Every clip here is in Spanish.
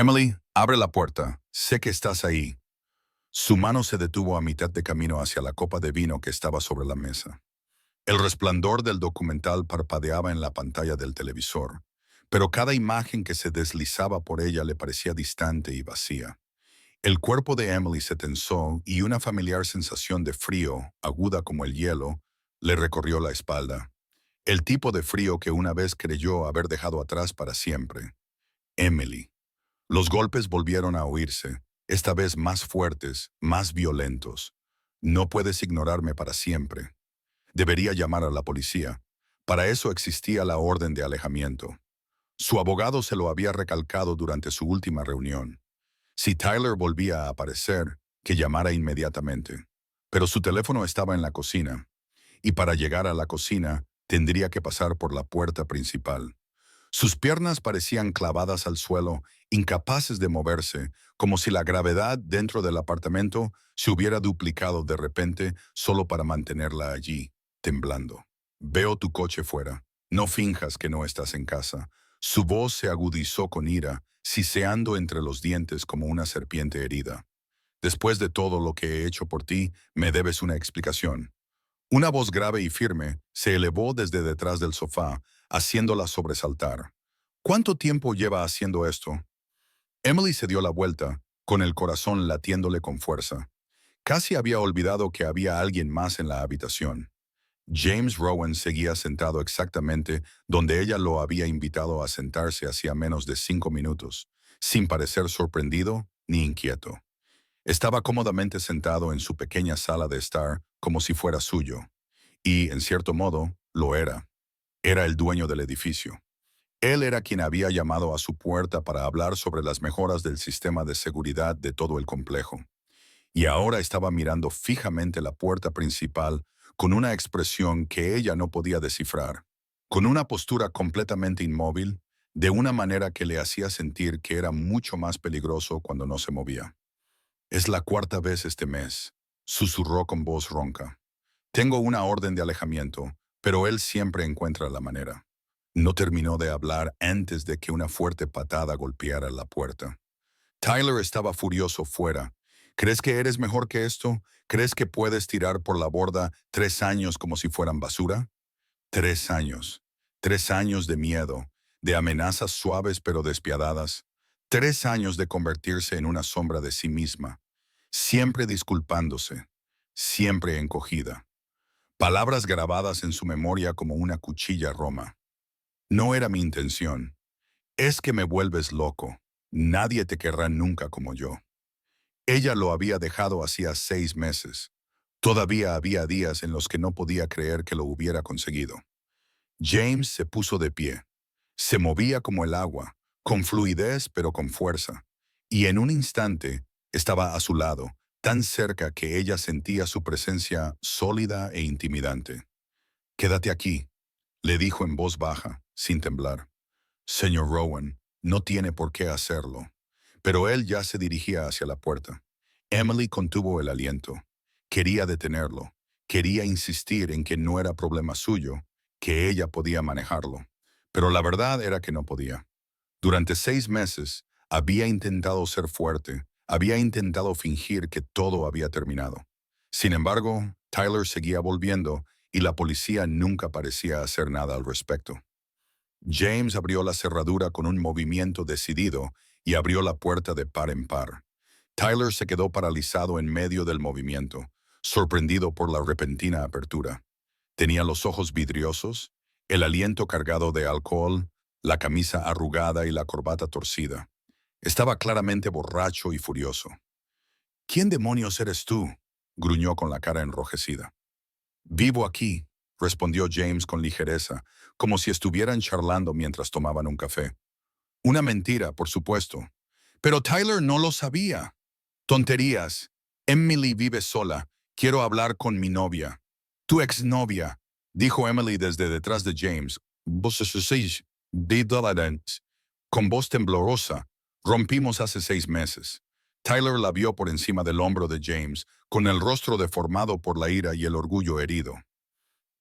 Emily, abre la puerta. Sé que estás ahí. Su mano se detuvo a mitad de camino hacia la copa de vino que estaba sobre la mesa. El resplandor del documental parpadeaba en la pantalla del televisor, pero cada imagen que se deslizaba por ella le parecía distante y vacía. El cuerpo de Emily se tensó y una familiar sensación de frío, aguda como el hielo, le recorrió la espalda. El tipo de frío que una vez creyó haber dejado atrás para siempre. Emily. Los golpes volvieron a oírse, esta vez más fuertes, más violentos. No puedes ignorarme para siempre. Debería llamar a la policía. Para eso existía la orden de alejamiento. Su abogado se lo había recalcado durante su última reunión. Si Tyler volvía a aparecer, que llamara inmediatamente. Pero su teléfono estaba en la cocina, y para llegar a la cocina tendría que pasar por la puerta principal. Sus piernas parecían clavadas al suelo, incapaces de moverse, como si la gravedad dentro del apartamento se hubiera duplicado de repente solo para mantenerla allí, temblando. Veo tu coche fuera. No finjas que no estás en casa. Su voz se agudizó con ira, siseando entre los dientes como una serpiente herida. Después de todo lo que he hecho por ti, me debes una explicación. Una voz grave y firme se elevó desde detrás del sofá, haciéndola sobresaltar. ¿Cuánto tiempo lleva haciendo esto? Emily se dio la vuelta, con el corazón latiéndole con fuerza. Casi había olvidado que había alguien más en la habitación. James Rowan seguía sentado exactamente donde ella lo había invitado a sentarse hacía menos de 5 minutos, sin parecer sorprendido ni inquieto. Estaba cómodamente sentado en su pequeña sala de estar como si fuera suyo. Y, en cierto modo, lo era. Era el dueño del edificio. Él era quien había llamado a su puerta para hablar sobre las mejoras del sistema de seguridad de todo el complejo. Y ahora estaba mirando fijamente la puerta principal con una expresión que ella no podía descifrar, con una postura completamente inmóvil, de una manera que le hacía sentir que era mucho más peligroso cuando no se movía. Es la cuarta vez este mes, susurró con voz ronca. Tengo una orden de alejamiento, pero él siempre encuentra la manera. No terminó de hablar antes de que una fuerte patada golpeara la puerta. Tyler estaba furioso fuera. ¿Crees que eres mejor que esto? ¿Crees que puedes tirar por la borda 3 años como si fueran basura? 3 años. 3 años de miedo, de amenazas suaves pero despiadadas. 3 años de convertirse en una sombra de sí misma. Siempre disculpándose. Siempre encogida. Palabras grabadas en su memoria como una cuchilla roma. No era mi intención. Es que me vuelves loco. Nadie te querrá nunca como yo. Ella lo había dejado hacía 6 meses. Todavía había días en los que no podía creer que lo hubiera conseguido. James se puso de pie. Se movía como el agua, con fluidez pero con fuerza. Y en un instante estaba a su lado, tan cerca que ella sentía su presencia sólida e intimidante. «Quédate aquí», le dijo en voz baja, sin temblar. «Señor Rowan, no tiene por qué hacerlo». Pero él ya se dirigía hacia la puerta. Emily contuvo el aliento. Quería detenerlo. Quería insistir en que no era problema suyo, que ella podía manejarlo. Pero la verdad era que no podía. Durante 6 meses había intentado ser fuerte, había intentado fingir que todo había terminado. Sin embargo, Tyler seguía volviendo y la policía nunca parecía hacer nada al respecto. James abrió la cerradura con un movimiento decidido y abrió la puerta de par en par. Tyler se quedó paralizado en medio del movimiento, sorprendido por la repentina apertura. Tenía los ojos vidriosos, el aliento cargado de alcohol, la camisa arrugada y la corbata torcida. Estaba claramente borracho y furioso. «¿Quién demonios eres tú?», gruñó con la cara enrojecida. «Vivo aquí», respondió James con ligereza, como si estuvieran charlando mientras tomaban un café. Una mentira, por supuesto. Pero Tyler no lo sabía. «Tonterías. Emily vive sola. Quiero hablar con mi novia». «Tu exnovia», dijo Emily desde detrás de James. «Vos sois de con voz temblorosa. «Rompimos hace 6 meses». Tyler la vio por encima del hombro de James, con el rostro deformado por la ira y el orgullo herido.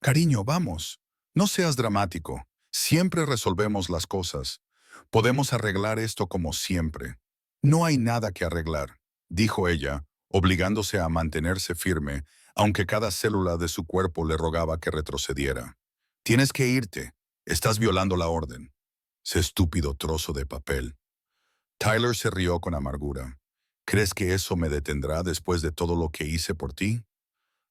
«Cariño, vamos. No seas dramático. Siempre resolvemos las cosas. Podemos arreglar esto como siempre. No hay nada que arreglar, dijo ella, obligándose a mantenerse firme, aunque cada célula de su cuerpo le rogaba que retrocediera. Tienes que irte. Estás violando la orden. Ese estúpido trozo de papel. Tyler se rió con amargura. ¿Crees que eso me detendrá después de todo lo que hice por ti?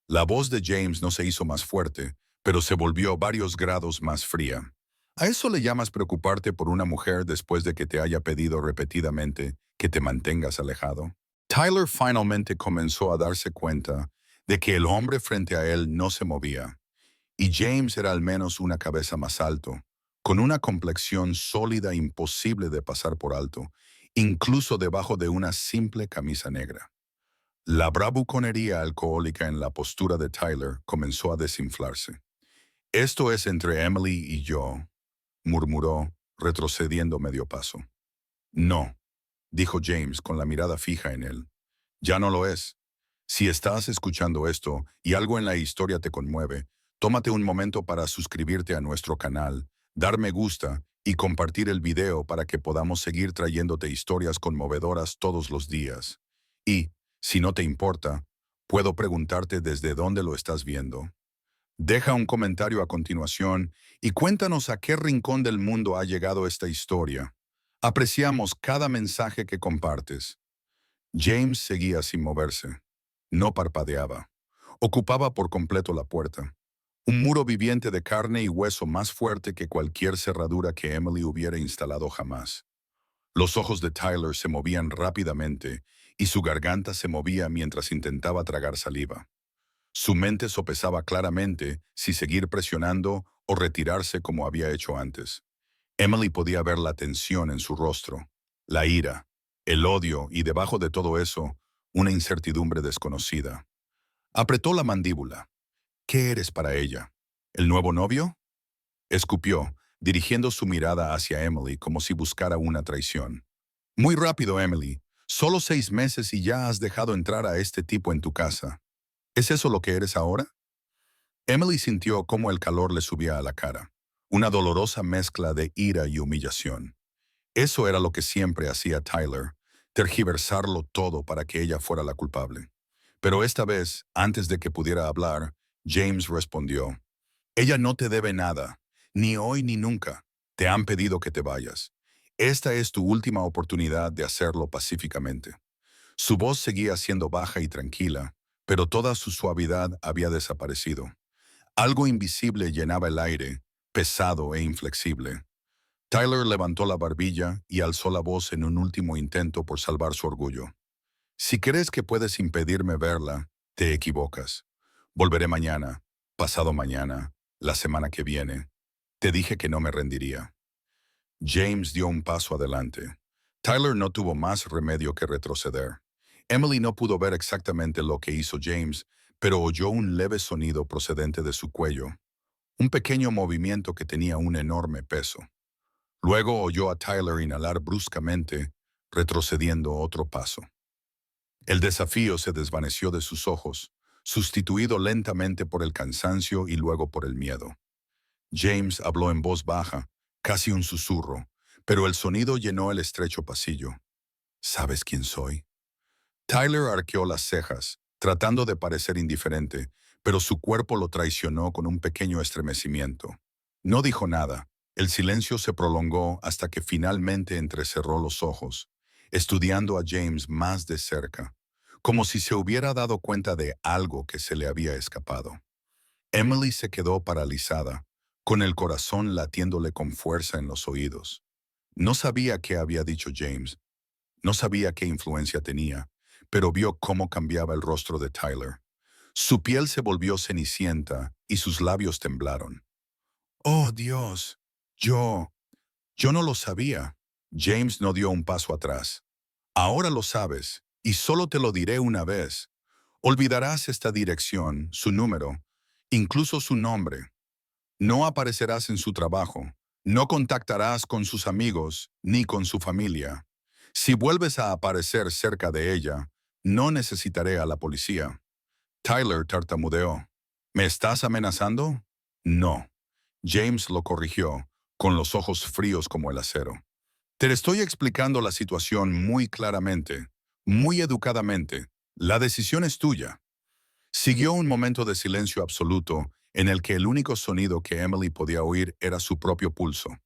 La voz de James no se hizo más fuerte, pero se volvió varios grados más fría. ¿A eso le llamas preocuparte por una mujer después de que te haya pedido repetidamente que te mantengas alejado? Tyler finalmente comenzó a darse cuenta de que el hombre frente a él no se movía, y James era al menos una cabeza más alto, con una complexión sólida imposible de pasar por alto, incluso debajo de una simple camisa negra. La bravuconería alcohólica en la postura de Tyler comenzó a desinflarse. Esto es entre Emily y yo, murmuró, retrocediendo medio paso. No, dijo James con la mirada fija en él. Ya no lo es. Si estás escuchando esto y algo en la historia te conmueve, tómate un momento para suscribirte a nuestro canal, dar me gusta y compartir el video para que podamos seguir trayéndote historias conmovedoras todos los días. Y, si no te importa, puedo preguntarte desde dónde lo estás viendo. Deja un comentario a continuación y cuéntanos a qué rincón del mundo ha llegado esta historia. Apreciamos cada mensaje que compartes. James seguía sin moverse. No parpadeaba. Ocupaba por completo la puerta. Un muro viviente de carne y hueso más fuerte que cualquier cerradura que Emily hubiera instalado jamás. Los ojos de Tyler se movían rápidamente y su garganta se movía mientras intentaba tragar saliva. Su mente sopesaba claramente si seguir presionando o retirarse como había hecho antes. Emily podía ver la tensión en su rostro, la ira, el odio y debajo de todo eso, una incertidumbre desconocida. Apretó la mandíbula. ¿Qué eres para ella? ¿El nuevo novio? Escupió, dirigiendo su mirada hacia Emily como si buscara una traición. Muy rápido, Emily. Solo 6 meses y ya has dejado entrar a este tipo en tu casa. ¿Es eso lo que eres ahora? Emily sintió cómo el calor le subía a la cara, una dolorosa mezcla de ira y humillación. Eso era lo que siempre hacía Tyler, tergiversarlo todo para que ella fuera la culpable. Pero esta vez, antes de que pudiera hablar, James respondió, «Ella no te debe nada, ni hoy ni nunca. Te han pedido que te vayas. Esta es tu última oportunidad de hacerlo pacíficamente». Su voz seguía siendo baja y tranquila, pero toda su suavidad había desaparecido. Algo invisible llenaba el aire, pesado e inflexible. Tyler levantó la barbilla y alzó la voz en un último intento por salvar su orgullo. Si crees que puedes impedirme verla, te equivocas. Volveré mañana, pasado mañana, la semana que viene. Te dije que no me rendiría. James dio un paso adelante. Tyler no tuvo más remedio que retroceder. Emily no pudo ver exactamente lo que hizo James, pero oyó un leve sonido procedente de su cuello, un pequeño movimiento que tenía un enorme peso. Luego oyó a Tyler inhalar bruscamente, retrocediendo otro paso. El desafío se desvaneció de sus ojos, sustituido lentamente por el cansancio y luego por el miedo. James habló en voz baja, casi un susurro, pero el sonido llenó el estrecho pasillo. ¿Sabes quién soy? Tyler arqueó las cejas, tratando de parecer indiferente, pero su cuerpo lo traicionó con un pequeño estremecimiento. No dijo nada. El silencio se prolongó hasta que finalmente entrecerró los ojos, estudiando a James más de cerca, como si se hubiera dado cuenta de algo que se le había escapado. Emily se quedó paralizada, con el corazón latiéndole con fuerza en los oídos. No sabía qué había dicho James, no sabía qué influencia tenía, pero vio cómo cambiaba el rostro de Tyler. Su piel se volvió cenicienta y sus labios temblaron. «Oh, Dios, yo no lo sabía». James no dio un paso atrás. «Ahora lo sabes, y solo te lo diré una vez. Olvidarás esta dirección, su número, incluso su nombre. No aparecerás en su trabajo, no contactarás con sus amigos ni con su familia. Si vuelves a aparecer cerca de ella, no necesitaré a la policía». Tyler tartamudeó. «¿Me estás amenazando?» «No». James lo corrigió, con los ojos fríos como el acero. Te estoy explicando la situación muy claramente, muy educadamente. La decisión es tuya. Siguió un momento de silencio absoluto en el que el único sonido que Emily podía oír era su propio pulso.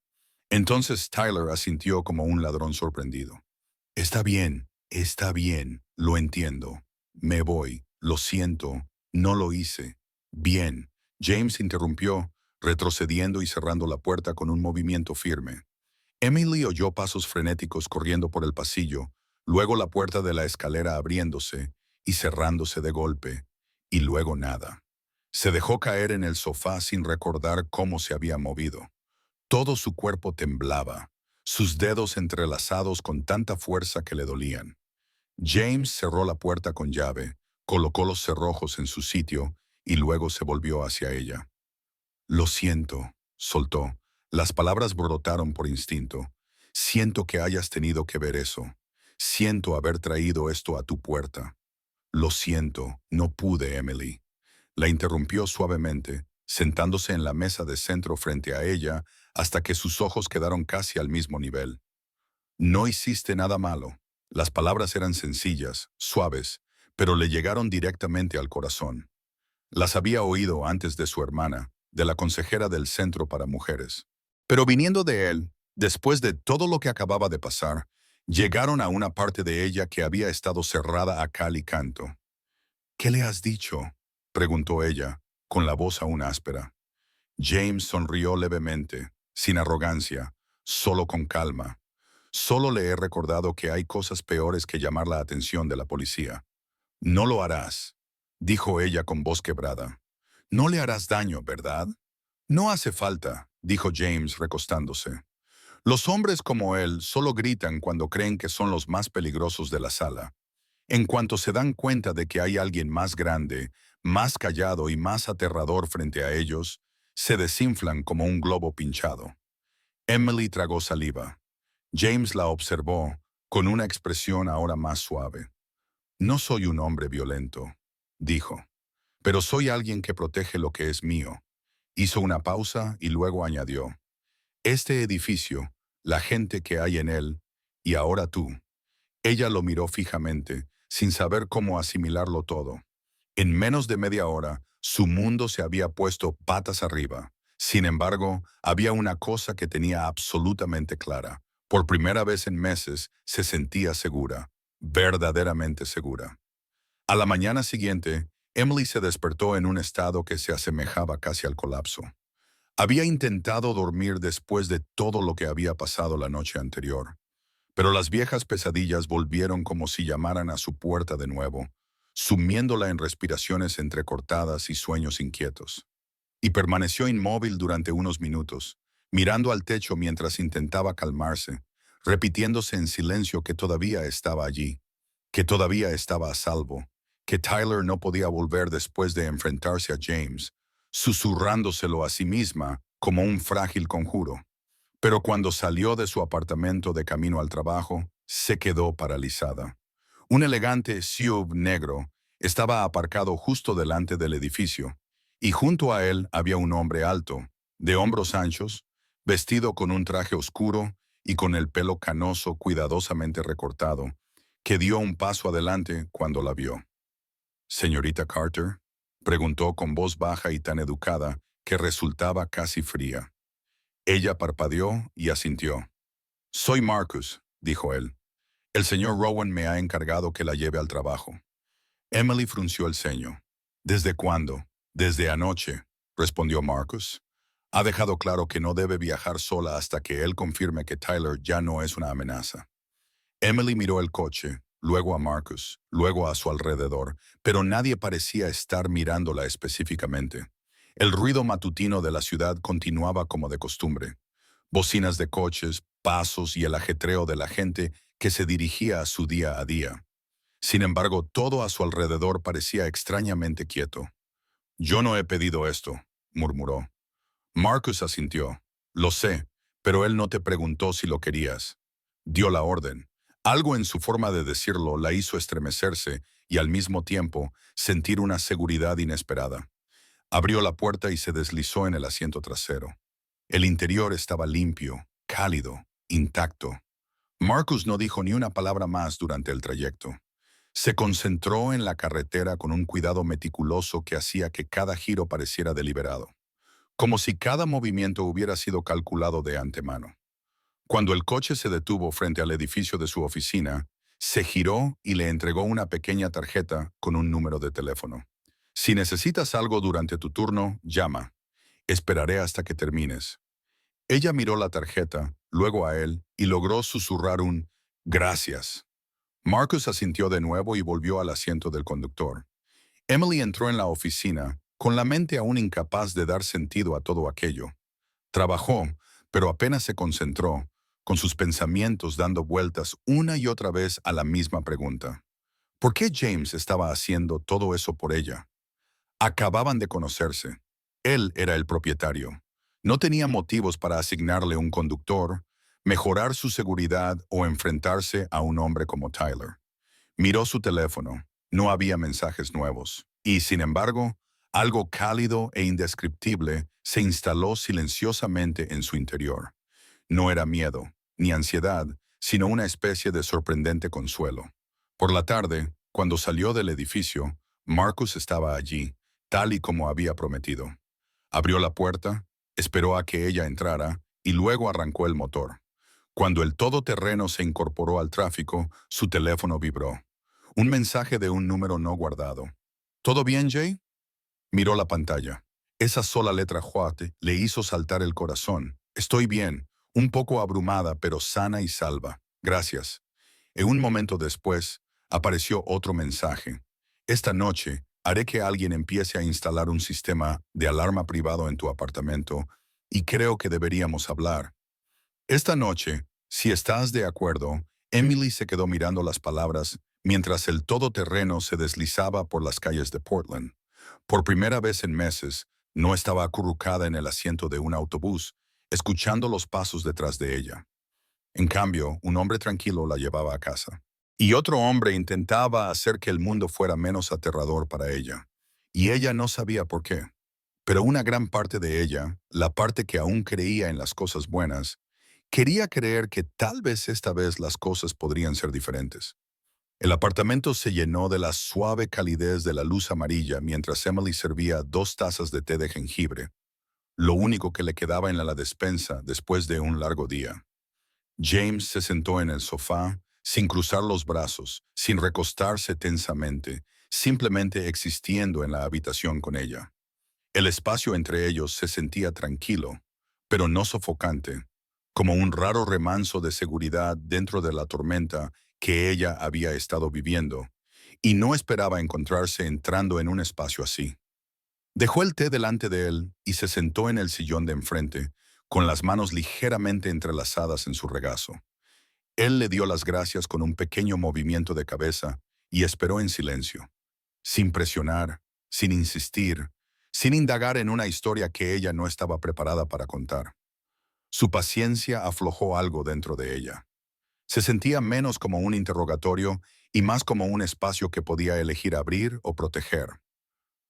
Entonces Tyler asintió como un ladrón sorprendido. Está bien, lo entiendo. Me voy, lo siento, no lo hice. Bien, James interrumpió, retrocediendo y cerrando la puerta con un movimiento firme. Emily oyó pasos frenéticos corriendo por el pasillo, luego la puerta de la escalera abriéndose y cerrándose de golpe, y luego nada. Se dejó caer en el sofá sin recordar cómo se había movido. Todo su cuerpo temblaba, sus dedos entrelazados con tanta fuerza que le dolían. James cerró la puerta con llave, colocó los cerrojos en su sitio y luego se volvió hacia ella. Lo siento, soltó. Las palabras brotaron por instinto. Siento que hayas tenido que ver eso. Siento haber traído esto a tu puerta. Lo siento, no pude, Emily. La interrumpió suavemente, sentándose en la mesa de centro frente a ella hasta que sus ojos quedaron casi al mismo nivel. No hiciste nada malo. Las palabras eran sencillas, suaves, pero le llegaron directamente al corazón. Las había oído antes de su hermana, de la consejera del Centro para Mujeres. Pero viniendo de él, después de todo lo que acababa de pasar, llegaron a una parte de ella que había estado cerrada a cal y canto. ¿Qué le has dicho?, preguntó ella, con la voz aún áspera. James sonrió levemente, sin arrogancia, solo con calma. Solo le he recordado que hay cosas peores que llamar la atención de la policía. No lo harás, dijo ella con voz quebrada. No le harás daño, ¿verdad? No hace falta, dijo James recostándose. Los hombres como él solo gritan cuando creen que son los más peligrosos de la sala. En cuanto se dan cuenta de que hay alguien más grande, más callado y más aterrador frente a ellos, se desinflan como un globo pinchado. Emily tragó saliva. James la observó, con una expresión ahora más suave. No soy un hombre violento, dijo, pero soy alguien que protege lo que es mío. Hizo una pausa y luego añadió, este edificio, la gente que hay en él, y ahora tú. Ella lo miró fijamente, sin saber cómo asimilarlo todo. En menos de media hora, su mundo se había puesto patas arriba. Sin embargo, había una cosa que tenía absolutamente clara. Por primera vez en meses, se sentía segura, verdaderamente segura. A la mañana siguiente, Emily se despertó en un estado que se asemejaba casi al colapso. Había intentado dormir después de todo lo que había pasado la noche anterior, pero las viejas pesadillas volvieron como si llamaran a su puerta de nuevo, sumiéndola en respiraciones entrecortadas y sueños inquietos. Y permaneció inmóvil durante unos minutos, mirando al techo mientras intentaba calmarse, repitiéndose en silencio que todavía estaba allí, que todavía estaba a salvo, que Tyler no podía volver después de enfrentarse a James, susurrándoselo a sí misma como un frágil conjuro. Pero cuando salió de su apartamento de camino al trabajo, se quedó paralizada. Un elegante SUV negro estaba aparcado justo delante del edificio, y junto a él había un hombre alto, de hombros anchos, vestido con un traje oscuro y con el pelo canoso cuidadosamente recortado, que dio un paso adelante cuando la vio. «¿Señorita Carter?», preguntó con voz baja y tan educada que resultaba casi fría. Ella parpadeó y asintió. «Soy Marcus», dijo él. «El señor Rowan me ha encargado que la lleve al trabajo». Emily frunció el ceño. «¿Desde cuándo?» «Desde anoche», respondió Marcus. «Ha dejado claro que no debe viajar sola hasta que él confirme que Tyler ya no es una amenaza». Emily miró el coche, luego a Marcus, luego a su alrededor, pero nadie parecía estar mirándola específicamente. El ruido matutino de la ciudad continuaba como de costumbre. Bocinas de coches, pasos y el ajetreo de la gente que se dirigía a su día a día. Sin embargo, todo a su alrededor parecía extrañamente quieto. «Yo no he pedido esto», murmuró. Marcus asintió. «Lo sé, pero él no te preguntó si lo querías. Dio la orden». Algo en su forma de decirlo la hizo estremecerse y al mismo tiempo sentir una seguridad inesperada. Abrió la puerta y se deslizó en el asiento trasero. El interior estaba limpio, cálido, intacto. Marcus no dijo ni una palabra más durante el trayecto. Se concentró en la carretera con un cuidado meticuloso que hacía que cada giro pareciera deliberado, como si cada movimiento hubiera sido calculado de antemano. Cuando el coche se detuvo frente al edificio de su oficina, se giró y le entregó una pequeña tarjeta con un número de teléfono. Si necesitas algo durante tu turno, llama. Esperaré hasta que termines. Ella miró la tarjeta, luego a él, y logró susurrar un «gracias». Marcus asintió de nuevo y volvió al asiento del conductor. Emily entró en la oficina, con la mente aún incapaz de dar sentido a todo aquello. Trabajó, pero apenas se concentró, con sus pensamientos dando vueltas una y otra vez a la misma pregunta. ¿Por qué James estaba haciendo todo eso por ella? Acababan de conocerse. Él era el propietario. No tenía motivos para asignarle un conductor, mejorar su seguridad o enfrentarse a un hombre como Tyler. Miró su teléfono. No había mensajes nuevos. Y, sin embargo, algo cálido e indescriptible se instaló silenciosamente en su interior. No era miedo, ni ansiedad, sino una especie de sorprendente consuelo. Por la tarde, cuando salió del edificio, Marcus estaba allí, tal y como había prometido. Abrió la puerta, esperó a que ella entrara y luego arrancó el motor. Cuando el todoterreno se incorporó al tráfico, su teléfono vibró. Un mensaje de un número no guardado. ¿Todo bien, Jay? Miró la pantalla. Esa sola letra J le hizo saltar el corazón. Estoy bien, un poco abrumada, pero sana y salva. Gracias. En un momento después, apareció otro mensaje. Esta noche, haré que alguien empiece a instalar un sistema de alarma privado en tu apartamento y creo que deberíamos hablar. Esta noche, si estás de acuerdo, Emily se quedó mirando las palabras mientras el todoterreno se deslizaba por las calles de Portland. Por primera vez en meses, no estaba acurrucada en el asiento de un autobús, escuchando los pasos detrás de ella. En cambio, un hombre tranquilo la llevaba a casa. Y otro hombre intentaba hacer que el mundo fuera menos aterrador para ella. Y ella no sabía por qué. Pero una gran parte de ella, la parte que aún creía en las cosas buenas, quería creer que tal vez esta vez las cosas podrían ser diferentes. El apartamento se llenó de la suave calidez de la luz amarilla mientras Emily servía 2 tazas de té de jengibre, lo único que le quedaba en la despensa después de un largo día. James se sentó en el sofá, sin cruzar los brazos, sin recostarse tensamente, simplemente existiendo en la habitación con ella. El espacio entre ellos se sentía tranquilo, pero no sofocante, como un raro remanso de seguridad dentro de la tormenta que ella había estado viviendo, y no esperaba encontrarse entrando en un espacio así. Dejó el té delante de él y se sentó en el sillón de enfrente, con las manos ligeramente entrelazadas en su regazo. Él le dio las gracias con un pequeño movimiento de cabeza y esperó en silencio, sin presionar, sin insistir, sin indagar en una historia que ella no estaba preparada para contar. Su paciencia aflojó algo dentro de ella. Se sentía menos como un interrogatorio y más como un espacio que podía elegir abrir o proteger.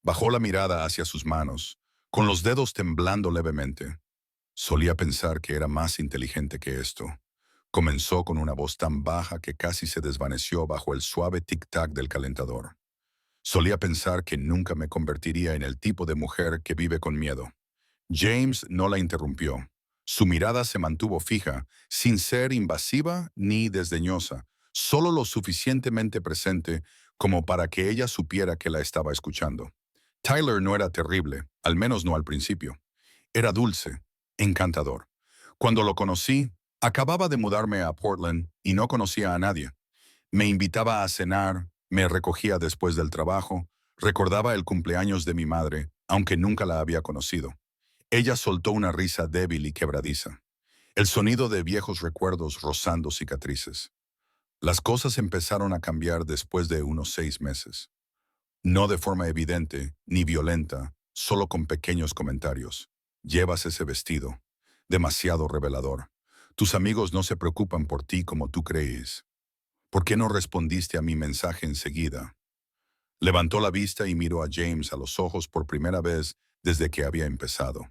Bajó la mirada hacia sus manos, con los dedos temblando levemente. Solía pensar que era más inteligente que esto. Comenzó con una voz tan baja que casi se desvaneció bajo el suave tic-tac del calentador. Solía pensar que nunca me convertiría en el tipo de mujer que vive con miedo. James no la interrumpió. Su mirada se mantuvo fija, sin ser invasiva ni desdeñosa, solo lo suficientemente presente como para que ella supiera que la estaba escuchando. Tyler no era terrible, al menos no al principio. Era dulce, encantador. Cuando lo conocí, acababa de mudarme a Portland y no conocía a nadie. Me invitaba a cenar, me recogía después del trabajo, recordaba el cumpleaños de mi madre, aunque nunca la había conocido. Ella soltó una risa débil y quebradiza, el sonido de viejos recuerdos rozando cicatrices. Las cosas empezaron a cambiar después de unos 6 meses. No de forma evidente, ni violenta, solo con pequeños comentarios. Llevas ese vestido. Demasiado revelador. Tus amigos no se preocupan por ti como tú crees. ¿Por qué no respondiste a mi mensaje enseguida? Levantó la vista y miró a James a los ojos por primera vez desde que había empezado.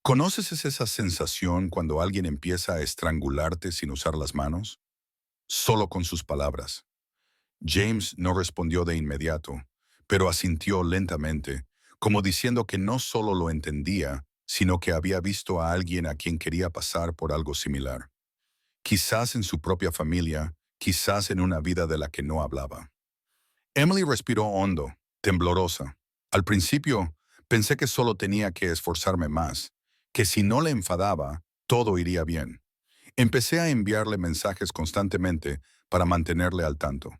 ¿Conoces esa sensación cuando alguien empieza a estrangularte sin usar las manos? solo con sus palabras. James no respondió de inmediato, pero asintió lentamente, como diciendo que no solo lo entendía, sino que había visto a alguien a quien quería pasar por algo similar. Quizás en su propia familia, quizás en una vida de la que no hablaba. Emily respiró hondo, temblorosa. Al principio, pensé que solo tenía que esforzarme más, que si no le enfadaba, todo iría bien. Empecé a enviarle mensajes constantemente para mantenerle al tanto.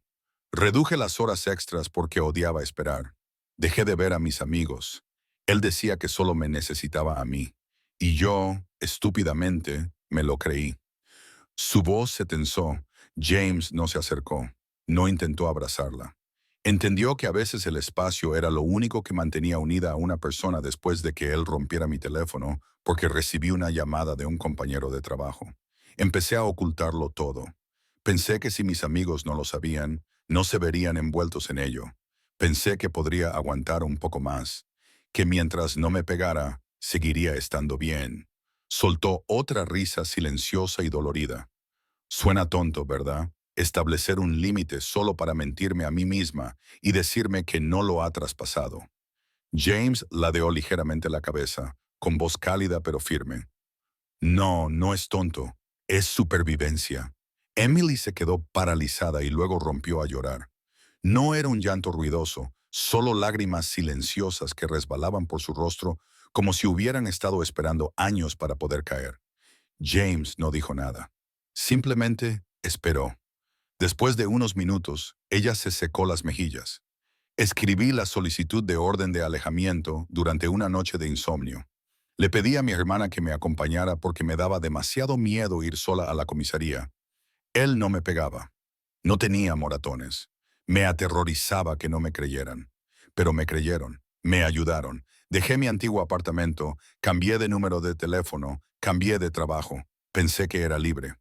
Reduje las horas extras porque odiaba esperar. Dejé de ver a mis amigos. Él decía que solo me necesitaba a mí. Y yo, estúpidamente, me lo creí. Su voz se tensó. James no se acercó. No intentó abrazarla. Entendió que a veces el espacio era lo único que mantenía unida a una persona después de que él rompiera mi teléfono porque recibí una llamada de un compañero de trabajo. Empecé a ocultarlo todo. Pensé que si mis amigos no lo sabían, no se verían envueltos en ello. Pensé que podría aguantar un poco más, que mientras no me pegara, seguiría estando bien. Soltó otra risa silenciosa y dolorida. Suena tonto, ¿verdad? Establecer un límite solo para mentirme a mí misma y decirme que no lo ha traspasado. James ladeó ligeramente la cabeza, con voz cálida pero firme. No, no es tonto. Es supervivencia. Emily se quedó paralizada y luego rompió a llorar. No era un llanto ruidoso, solo lágrimas silenciosas que resbalaban por su rostro como si hubieran estado esperando años para poder caer. James no dijo nada. Simplemente esperó. Después de unos minutos, ella se secó las mejillas. Escribí la solicitud de orden de alejamiento durante una noche de insomnio. Le pedí a mi hermana que me acompañara porque me daba demasiado miedo ir sola a la comisaría. Él no me pegaba. No tenía moratones. Me aterrorizaba que no me creyeran. Pero me creyeron. Me ayudaron. Dejé mi antiguo apartamento, cambié de número de teléfono, cambié de trabajo. Pensé que era libre.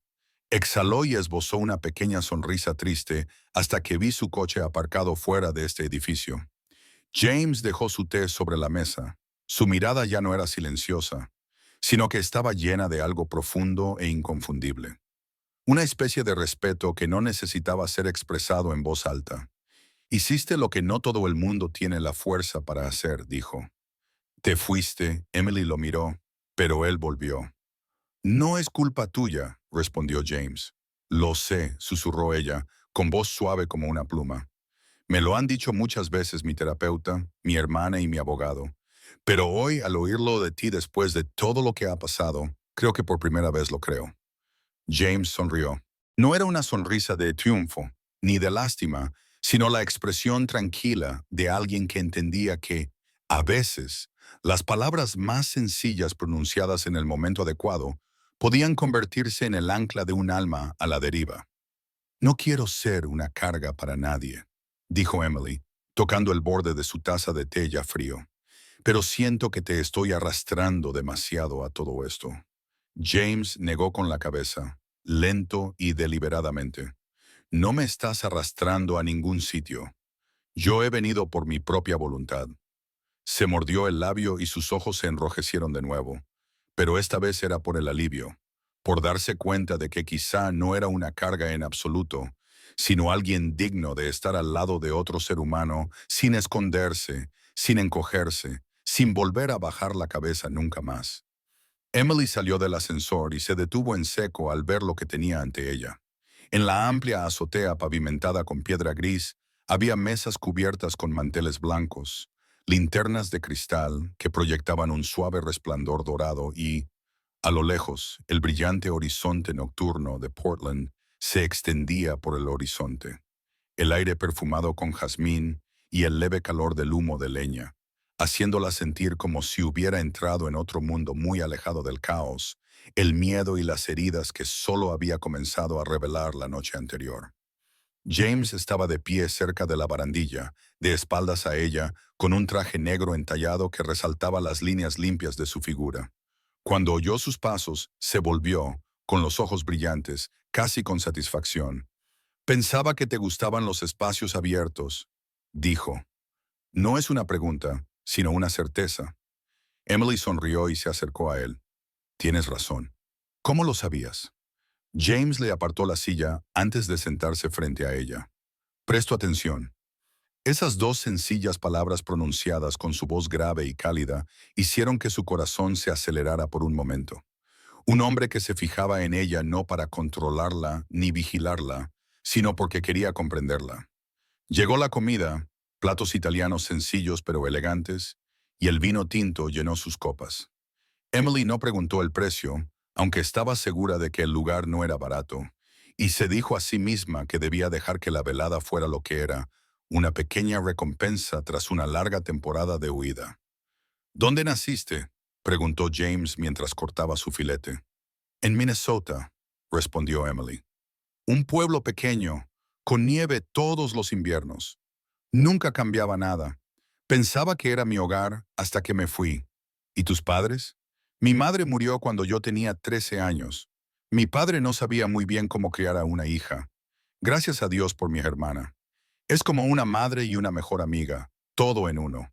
Exhaló y esbozó una pequeña sonrisa triste hasta que vi su coche aparcado fuera de este edificio. James dejó su té sobre la mesa. Su mirada ya no era silenciosa, sino que estaba llena de algo profundo e inconfundible. Una especie de respeto que no necesitaba ser expresado en voz alta. Hiciste lo que no todo el mundo tiene la fuerza para hacer, dijo. Te fuiste, Emily lo miró, pero él volvió. No es culpa tuya, respondió James. Lo sé, susurró ella, con voz suave como una pluma. Me lo han dicho muchas veces mi terapeuta, mi hermana y mi abogado. Pero hoy, al oírlo de ti después de todo lo que ha pasado, creo que por primera vez lo creo. James sonrió. No era una sonrisa de triunfo, ni de lástima, sino la expresión tranquila de alguien que entendía que, a veces, las palabras más sencillas pronunciadas en el momento adecuado podían convertirse en el ancla de un alma a la deriva. No quiero ser una carga para nadie, dijo Emily, tocando el borde de su taza de té ya frío. Pero siento que te estoy arrastrando demasiado a todo esto. James negó con la cabeza, lento y deliberadamente. No me estás arrastrando a ningún sitio. Yo he venido por mi propia voluntad. Se mordió el labio y sus ojos se enrojecieron de nuevo, pero esta vez era por el alivio, por darse cuenta de que quizá no era una carga en absoluto, sino alguien digno de estar al lado de otro ser humano sin esconderse, sin encogerse, sin volver a bajar la cabeza nunca más. Emily salió del ascensor y se detuvo en seco al ver lo que tenía ante ella. En la amplia azotea pavimentada con piedra gris, había mesas cubiertas con manteles blancos, linternas de cristal que proyectaban un suave resplandor dorado y, a lo lejos, el brillante horizonte nocturno de Portland se extendía por el horizonte. El aire perfumado con jazmín y el leve calor del humo de leña, haciéndola sentir como si hubiera entrado en otro mundo muy alejado del caos, el miedo y las heridas que solo había comenzado a revelar la noche anterior. James estaba de pie cerca de la barandilla, de espaldas a ella, con un traje negro entallado que resaltaba las líneas limpias de su figura. Cuando oyó sus pasos, se volvió, con los ojos brillantes, casi con satisfacción. Pensaba que te gustaban los espacios abiertos, dijo. No es una pregunta, sino una certeza. Emily sonrió y se acercó a él. Tienes razón. ¿Cómo lo sabías? James le apartó la silla antes de sentarse frente a ella. Prestó atención. Esas dos sencillas palabras pronunciadas con su voz grave y cálida hicieron que su corazón se acelerara por un momento. Un hombre que se fijaba en ella no para controlarla ni vigilarla, sino porque quería comprenderla. Llegó la comida, platos italianos sencillos pero elegantes, y el vino tinto llenó sus copas. Emily no preguntó el precio, aunque estaba segura de que el lugar no era barato, y se dijo a sí misma que debía dejar que la velada fuera lo que era, una pequeña recompensa tras una larga temporada de huida. ¿Dónde naciste?, preguntó James mientras cortaba su filete. En Minnesota, respondió Emily. Un pueblo pequeño, con nieve todos los inviernos. Nunca cambiaba nada. Pensaba que era mi hogar hasta que me fui. ¿Y tus padres? Mi madre murió cuando yo tenía 13 años. Mi padre no sabía muy bien cómo criar a una hija. Gracias a Dios por mi hermana. Es como una madre y una mejor amiga, todo en uno.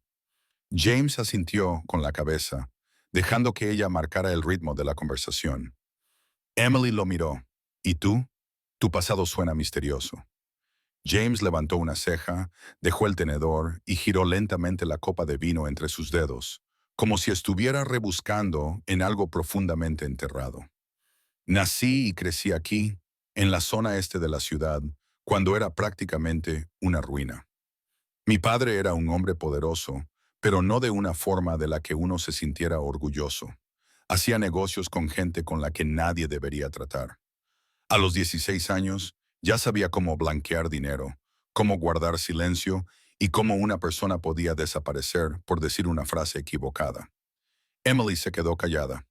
James asintió con la cabeza, dejando que ella marcara el ritmo de la conversación. Emily lo miró. ¿Y tú? Tu pasado suena misterioso. James levantó una ceja, dejó el tenedor y giró lentamente la copa de vino entre sus dedos, como si estuviera rebuscando en algo profundamente enterrado. Nací y crecí aquí, en la zona este de la ciudad, cuando era prácticamente una ruina. Mi padre era un hombre poderoso, pero no de una forma de la que uno se sintiera orgulloso. Hacía negocios con gente con la que nadie debería tratar. A los 16 años, ya sabía cómo blanquear dinero, cómo guardar silencio y cómo una persona podía desaparecer por decir una frase equivocada. Emily se quedó callada.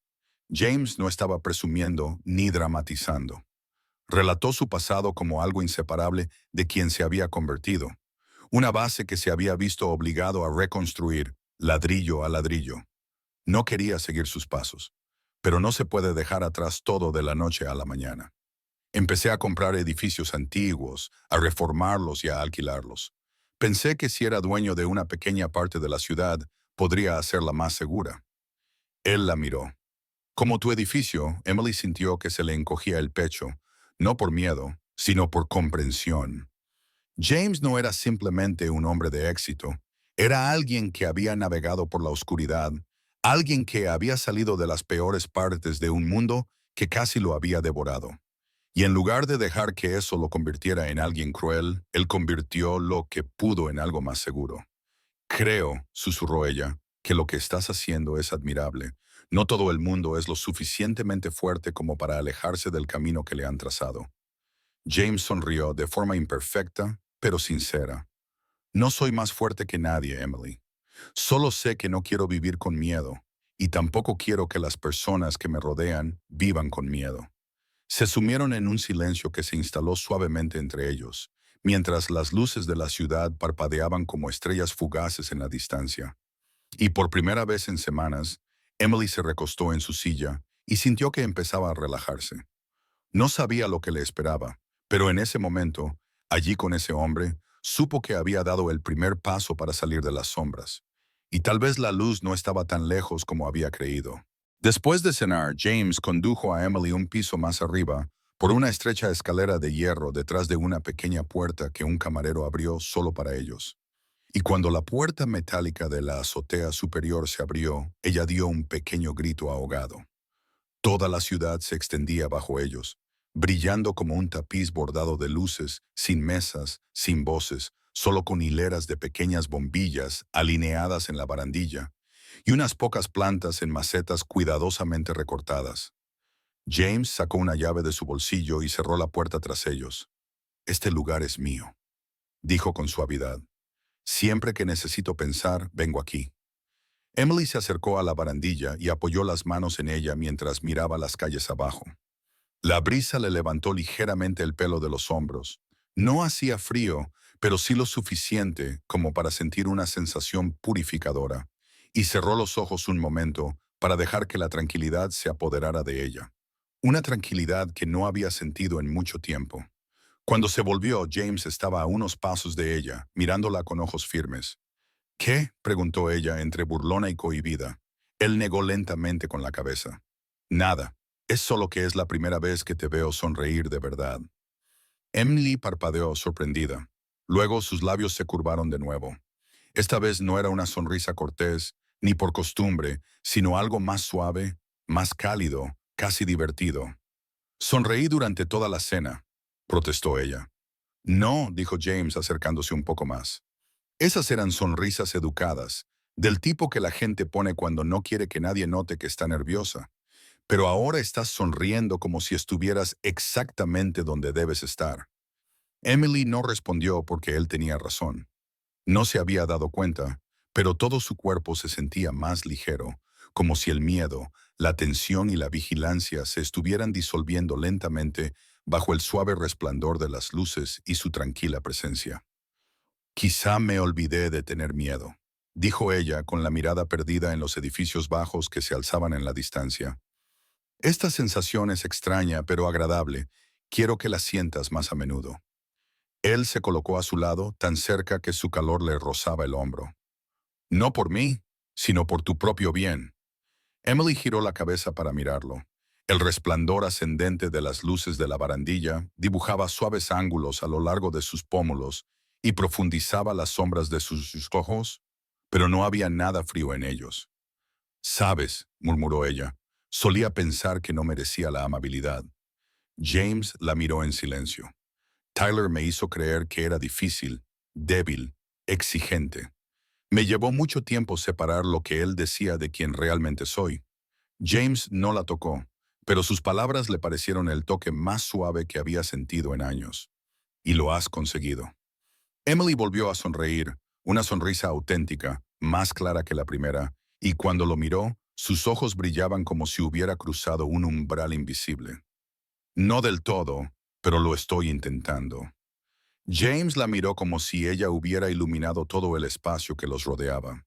James no estaba presumiendo ni dramatizando. Relató su pasado como algo inseparable de quien se había convertido, una base que se había visto obligado a reconstruir, ladrillo a ladrillo. No quería seguir sus pasos, pero no se puede dejar atrás todo de la noche a la mañana. Empecé a comprar edificios antiguos, a reformarlos y a alquilarlos. Pensé que si era dueño de una pequeña parte de la ciudad, podría hacerla más segura. Él la miró. Como tu edificio, Emily sintió que se le encogía el pecho, no por miedo, sino por comprensión. James no era simplemente un hombre de éxito, era alguien que había navegado por la oscuridad, alguien que había salido de las peores partes de un mundo que casi lo había devorado. Y en lugar de dejar que eso lo convirtiera en alguien cruel, él convirtió lo que pudo en algo más seguro. Creo, susurró ella, que lo que estás haciendo es admirable. No todo el mundo es lo suficientemente fuerte como para alejarse del camino que le han trazado. James sonrió de forma imperfecta, pero sincera. No soy más fuerte que nadie, Emily. Solo sé que no quiero vivir con miedo, y tampoco quiero que las personas que me rodean vivan con miedo. Se sumieron en un silencio que se instaló suavemente entre ellos, mientras las luces de la ciudad parpadeaban como estrellas fugaces en la distancia. Y por primera vez en semanas, Emily se recostó en su silla y sintió que empezaba a relajarse. No sabía lo que le esperaba, pero en ese momento, allí con ese hombre, supo que había dado el primer paso para salir de las sombras. Y tal vez la luz no estaba tan lejos como había creído. Después de cenar, James condujo a Emily un piso más arriba, por una estrecha escalera de hierro detrás de una pequeña puerta que un camarero abrió solo para ellos. Y cuando la puerta metálica de la azotea superior se abrió, ella dio un pequeño grito ahogado. Toda la ciudad se extendía bajo ellos, brillando como un tapiz bordado de luces, sin mesas, sin voces, solo con hileras de pequeñas bombillas alineadas en la barandilla, y unas pocas plantas en macetas cuidadosamente recortadas. James sacó una llave de su bolsillo y cerró la puerta tras ellos. «Este lugar es mío», dijo con suavidad. «Siempre que necesito pensar, vengo aquí». Emily se acercó a la barandilla y apoyó las manos en ella mientras miraba las calles abajo. La brisa le levantó ligeramente el pelo de los hombros. No hacía frío, pero sí lo suficiente como para sentir una sensación purificadora, y cerró los ojos un momento para dejar que la tranquilidad se apoderara de ella. Una tranquilidad que no había sentido en mucho tiempo. Cuando se volvió, James estaba a unos pasos de ella, mirándola con ojos firmes. «¿Qué?», preguntó ella entre burlona y cohibida. Él negó lentamente con la cabeza. «Nada». Es solo que es la primera vez que te veo sonreír de verdad. Emily parpadeó sorprendida. Luego sus labios se curvaron de nuevo. Esta vez no era una sonrisa cortés, ni por costumbre, sino algo más suave, más cálido, casi divertido. Sonreí durante toda la cena, protestó ella. No, dijo James acercándose un poco más. Esas eran sonrisas educadas, del tipo que la gente pone cuando no quiere que nadie note que está nerviosa. Pero ahora estás sonriendo como si estuvieras exactamente donde debes estar. Emily no respondió porque él tenía razón. No se había dado cuenta, pero todo su cuerpo se sentía más ligero, como si el miedo, la tensión y la vigilancia se estuvieran disolviendo lentamente bajo el suave resplandor de las luces y su tranquila presencia. Quizá me olvidé de tener miedo, dijo ella con la mirada perdida en los edificios bajos que se alzaban en la distancia. Esta sensación es extraña pero agradable. Quiero que la sientas más a menudo. Él se colocó a su lado, tan cerca que su calor le rozaba el hombro. No por mí, sino por tu propio bien. Emily giró la cabeza para mirarlo. El resplandor ascendente de las luces de la barandilla dibujaba suaves ángulos a lo largo de sus pómulos y profundizaba las sombras de sus ojos, pero no había nada frío en ellos. Sabes, murmuró ella, solía pensar que no merecía la amabilidad. James la miró en silencio. Tyler me hizo creer que era difícil, débil, exigente. Me llevó mucho tiempo separar lo que él decía de quien realmente soy. James no la tocó, pero sus palabras le parecieron el toque más suave que había sentido en años. Y lo has conseguido. Emily volvió a sonreír, una sonrisa auténtica, más clara que la primera, y cuando lo miró, sus ojos brillaban como si hubiera cruzado un umbral invisible. No del todo, pero lo estoy intentando. James la miró como si ella hubiera iluminado todo el espacio que los rodeaba.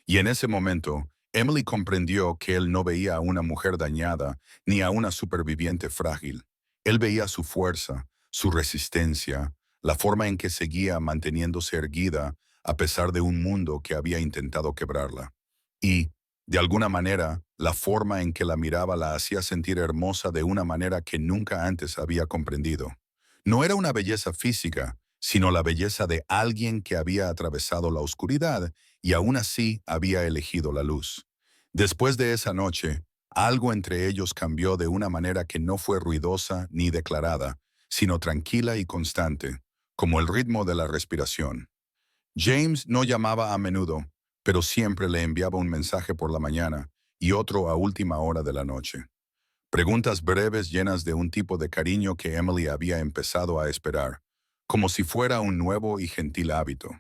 Y en ese momento, Emily comprendió que él no veía a una mujer dañada ni a una superviviente frágil. Él veía su fuerza, su resistencia, la forma en que seguía manteniéndose erguida a pesar de un mundo que había intentado quebrarla. Y, de alguna manera, la forma en que la miraba la hacía sentir hermosa de una manera que nunca antes había comprendido. No era una belleza física, sino la belleza de alguien que había atravesado la oscuridad y aún así había elegido la luz. Después de esa noche, algo entre ellos cambió de una manera que no fue ruidosa ni declarada, sino tranquila y constante, como el ritmo de la respiración. James no llamaba a menudo, pero siempre le enviaba un mensaje por la mañana y otro a última hora de la noche. Preguntas breves llenas de un tipo de cariño que Emily había empezado a esperar, como si fuera un nuevo y gentil hábito.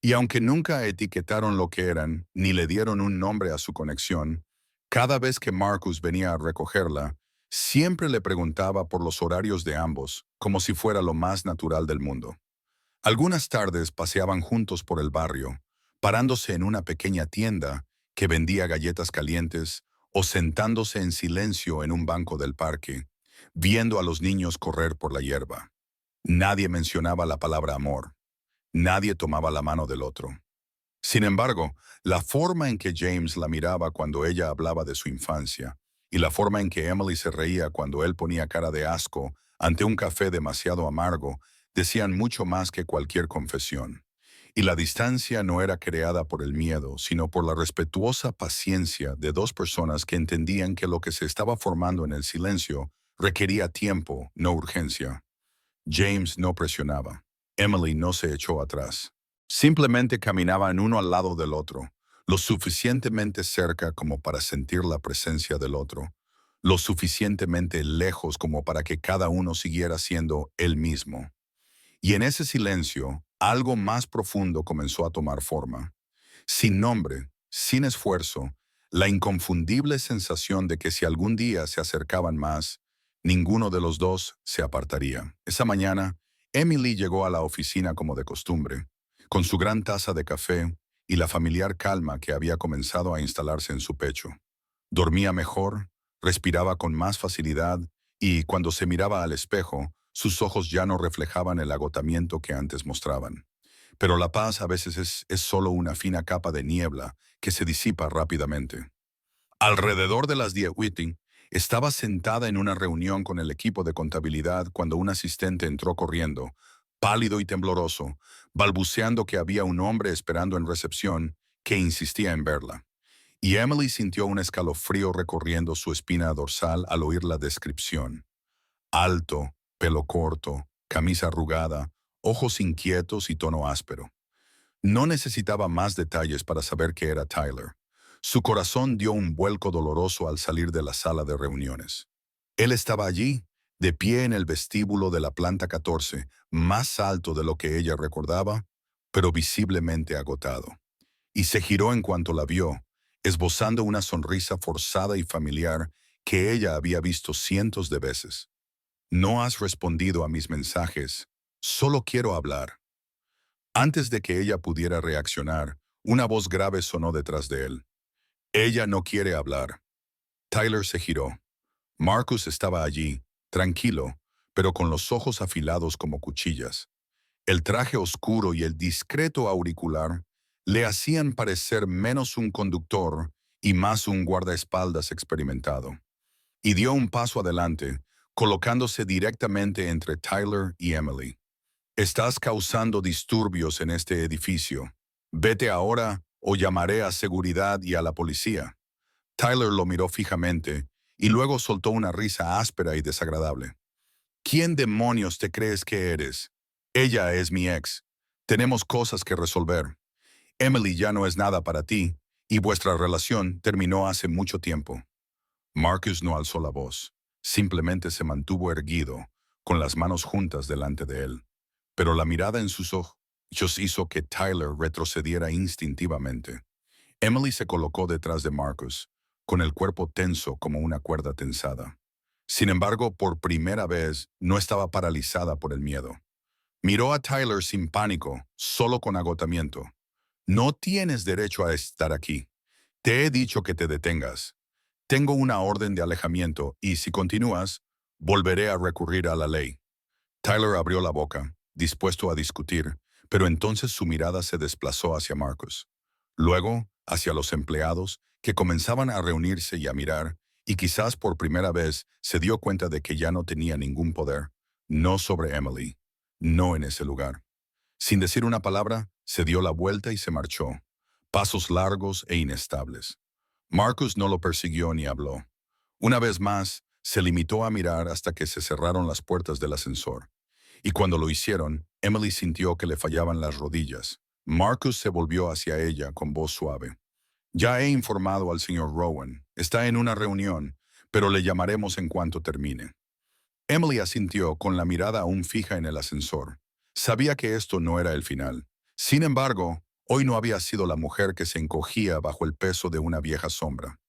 Y aunque nunca etiquetaron lo que eran, ni le dieron un nombre a su conexión, cada vez que Marcus venía a recogerla, siempre le preguntaba por los horarios de ambos, como si fuera lo más natural del mundo. Algunas tardes paseaban juntos por el barrio, parándose en una pequeña tienda que vendía galletas calientes o sentándose en silencio en un banco del parque, viendo a los niños correr por la hierba. Nadie mencionaba la palabra amor. Nadie tomaba la mano del otro. Sin embargo, la forma en que James la miraba cuando ella hablaba de su infancia y la forma en que Emily se reía cuando él ponía cara de asco ante un café demasiado amargo decían mucho más que cualquier confesión. Y la distancia no era creada por el miedo, sino por la respetuosa paciencia de dos personas que entendían que lo que se estaba formando en el silencio requería tiempo, no urgencia. James no presionaba. Emily no se echó atrás. Simplemente caminaban uno al lado del otro, lo suficientemente cerca como para sentir la presencia del otro, lo suficientemente lejos como para que cada uno siguiera siendo él mismo. Y en ese silencio, algo más profundo comenzó a tomar forma. Sin nombre, sin esfuerzo, la inconfundible sensación de que si algún día se acercaban más, ninguno de los dos se apartaría. Esa mañana, Emily llegó a la oficina como de costumbre, con su gran taza de café y la familiar calma que había comenzado a instalarse en su pecho. Dormía mejor, respiraba con más facilidad y, cuando se miraba al espejo, sus ojos ya no reflejaban el agotamiento que antes mostraban. Pero la paz a veces es solo una fina capa de niebla que se disipa rápidamente. Alrededor de las 10 Whiting, Estaba sentada en una reunión con el equipo de contabilidad cuando un asistente entró corriendo, pálido y tembloroso, balbuceando que había un hombre esperando en recepción que insistía en verla. Y Emily sintió un escalofrío recorriendo su espina dorsal al oír la descripción. Alto, pelo corto, camisa arrugada, ojos inquietos y tono áspero. No necesitaba más detalles para saber que era Tyler. Su corazón dio un vuelco doloroso al salir de la sala de reuniones. Él estaba allí, de pie en el vestíbulo de la planta 14, más alto de lo que ella recordaba, pero visiblemente agotado. Y se giró en cuanto la vio, esbozando una sonrisa forzada y familiar que ella había visto cientos de veces. No has respondido a mis mensajes, solo quiero hablar. Antes de que ella pudiera reaccionar, una voz grave sonó detrás de él. Ella no quiere hablar. Tyler se giró. Marcus estaba allí, tranquilo, pero con los ojos afilados como cuchillas. El traje oscuro y el discreto auricular le hacían parecer menos un conductor y más un guardaespaldas experimentado. Y dio un paso adelante, colocándose directamente entre Tyler y Emily. Estás causando disturbios en este edificio. Vete ahora o llamaré a seguridad y a la policía. Tyler lo miró fijamente y luego soltó una risa áspera y desagradable. ¿Quién demonios te crees que eres? Ella es mi ex. Tenemos cosas que resolver. Emily ya no es nada para ti y vuestra relación terminó hace mucho tiempo. Marcus no alzó la voz. Simplemente se mantuvo erguido, con las manos juntas delante de él. Pero la mirada en sus ojos hizo que Tyler retrocediera instintivamente. Emily se colocó detrás de Marcus, con el cuerpo tenso como una cuerda tensada. Sin embargo, por primera vez, no estaba paralizada por el miedo. Miró a Tyler sin pánico, solo con agotamiento. No tienes derecho a estar aquí. Te he dicho que te detengas. Tengo una orden de alejamiento y si continúas, volveré a recurrir a la ley. Tyler abrió la boca, dispuesto a discutir, pero entonces su mirada se desplazó hacia Marcus. Luego, hacia los empleados, que comenzaban a reunirse y a mirar, y quizás por primera vez se dio cuenta de que ya no tenía ningún poder, no sobre Emily, no en ese lugar. Sin decir una palabra, se dio la vuelta y se marchó, pasos largos e inestables. Marcus no lo persiguió ni habló. Una vez más, se limitó a mirar hasta que se cerraron las puertas del ascensor. Y cuando lo hicieron, Emily sintió que le fallaban las rodillas. Marcus se volvió hacia ella con voz suave. Ya he informado al señor Rowan. Está en una reunión, pero le llamaremos en cuanto termine. Emily asintió con la mirada aún fija en el ascensor. Sabía que esto no era el final. Sin embargo, hoy no había sido la mujer que se encogía bajo el peso de una vieja sombra.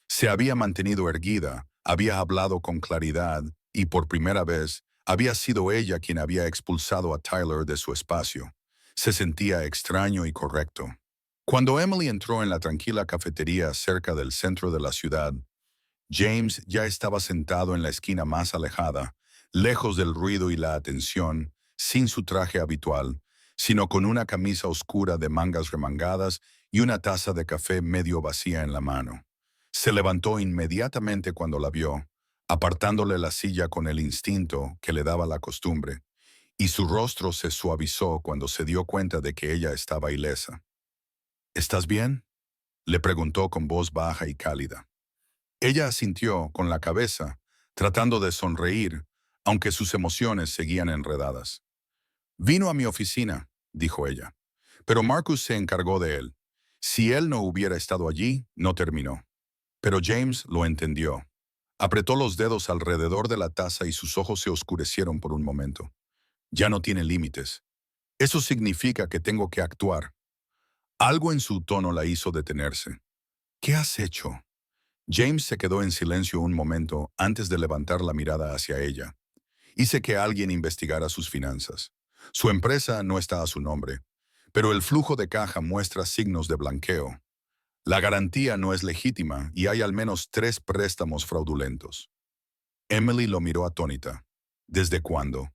Se había mantenido erguida, había hablado con claridad y por primera vez había sido ella quien había expulsado a Tyler de su espacio. Se sentía extraño y correcto. Cuando Emily entró en la tranquila cafetería cerca del centro de la ciudad, James ya estaba sentado en la esquina más alejada, lejos del ruido y la atención, sin su traje habitual, sino con una camisa oscura de mangas remangadas y una taza de café medio vacía en la mano. Se levantó inmediatamente cuando la vio, apartándole la silla con el instinto que le daba la costumbre, y su rostro se suavizó cuando se dio cuenta de que ella estaba ilesa. ¿Estás bien?, le preguntó con voz baja y cálida. Ella asintió con la cabeza, tratando de sonreír, aunque sus emociones seguían enredadas. Vino a mi oficina, dijo ella, pero Marcus se encargó de él. Si él no hubiera estado allí, no terminó. Pero James lo entendió. Apretó los dedos alrededor de la taza y sus ojos se oscurecieron por un momento. Ya no tiene límites. Eso significa que tengo que actuar. Algo en su tono la hizo detenerse. ¿Qué has hecho? James se quedó en silencio un momento antes de levantar la mirada hacia ella. Hice que alguien investigara sus finanzas. Su empresa no está a su nombre, pero el flujo de caja muestra signos de blanqueo. La garantía no es legítima y hay al menos 3 préstamos fraudulentos. Emily lo miró atónita. ¿Desde cuándo?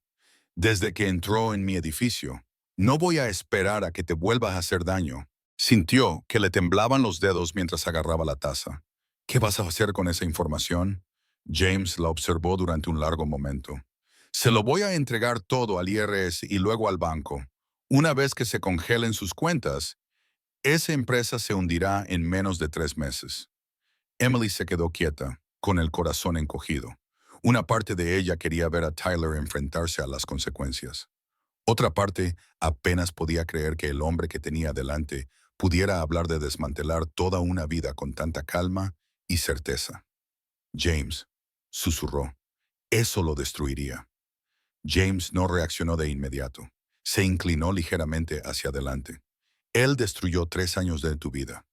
Desde que entró en mi edificio. No voy a esperar a que te vuelvas a hacer daño. Sintió que le temblaban los dedos mientras agarraba la taza. ¿Qué vas a hacer con esa información? James la observó durante un largo momento. Se lo voy a entregar todo al IRS y luego al banco. Una vez que se congelen sus cuentas, esa empresa se hundirá en menos de 3 meses. Emily se quedó quieta, con el corazón encogido. Una parte de ella quería ver a Tyler enfrentarse a las consecuencias. Otra parte apenas podía creer que el hombre que tenía delante pudiera hablar de desmantelar toda una vida con tanta calma y certeza. James, susurró, eso lo destruiría. James no reaccionó de inmediato. Se inclinó ligeramente hacia adelante. Él destruyó 3 años de tu vida.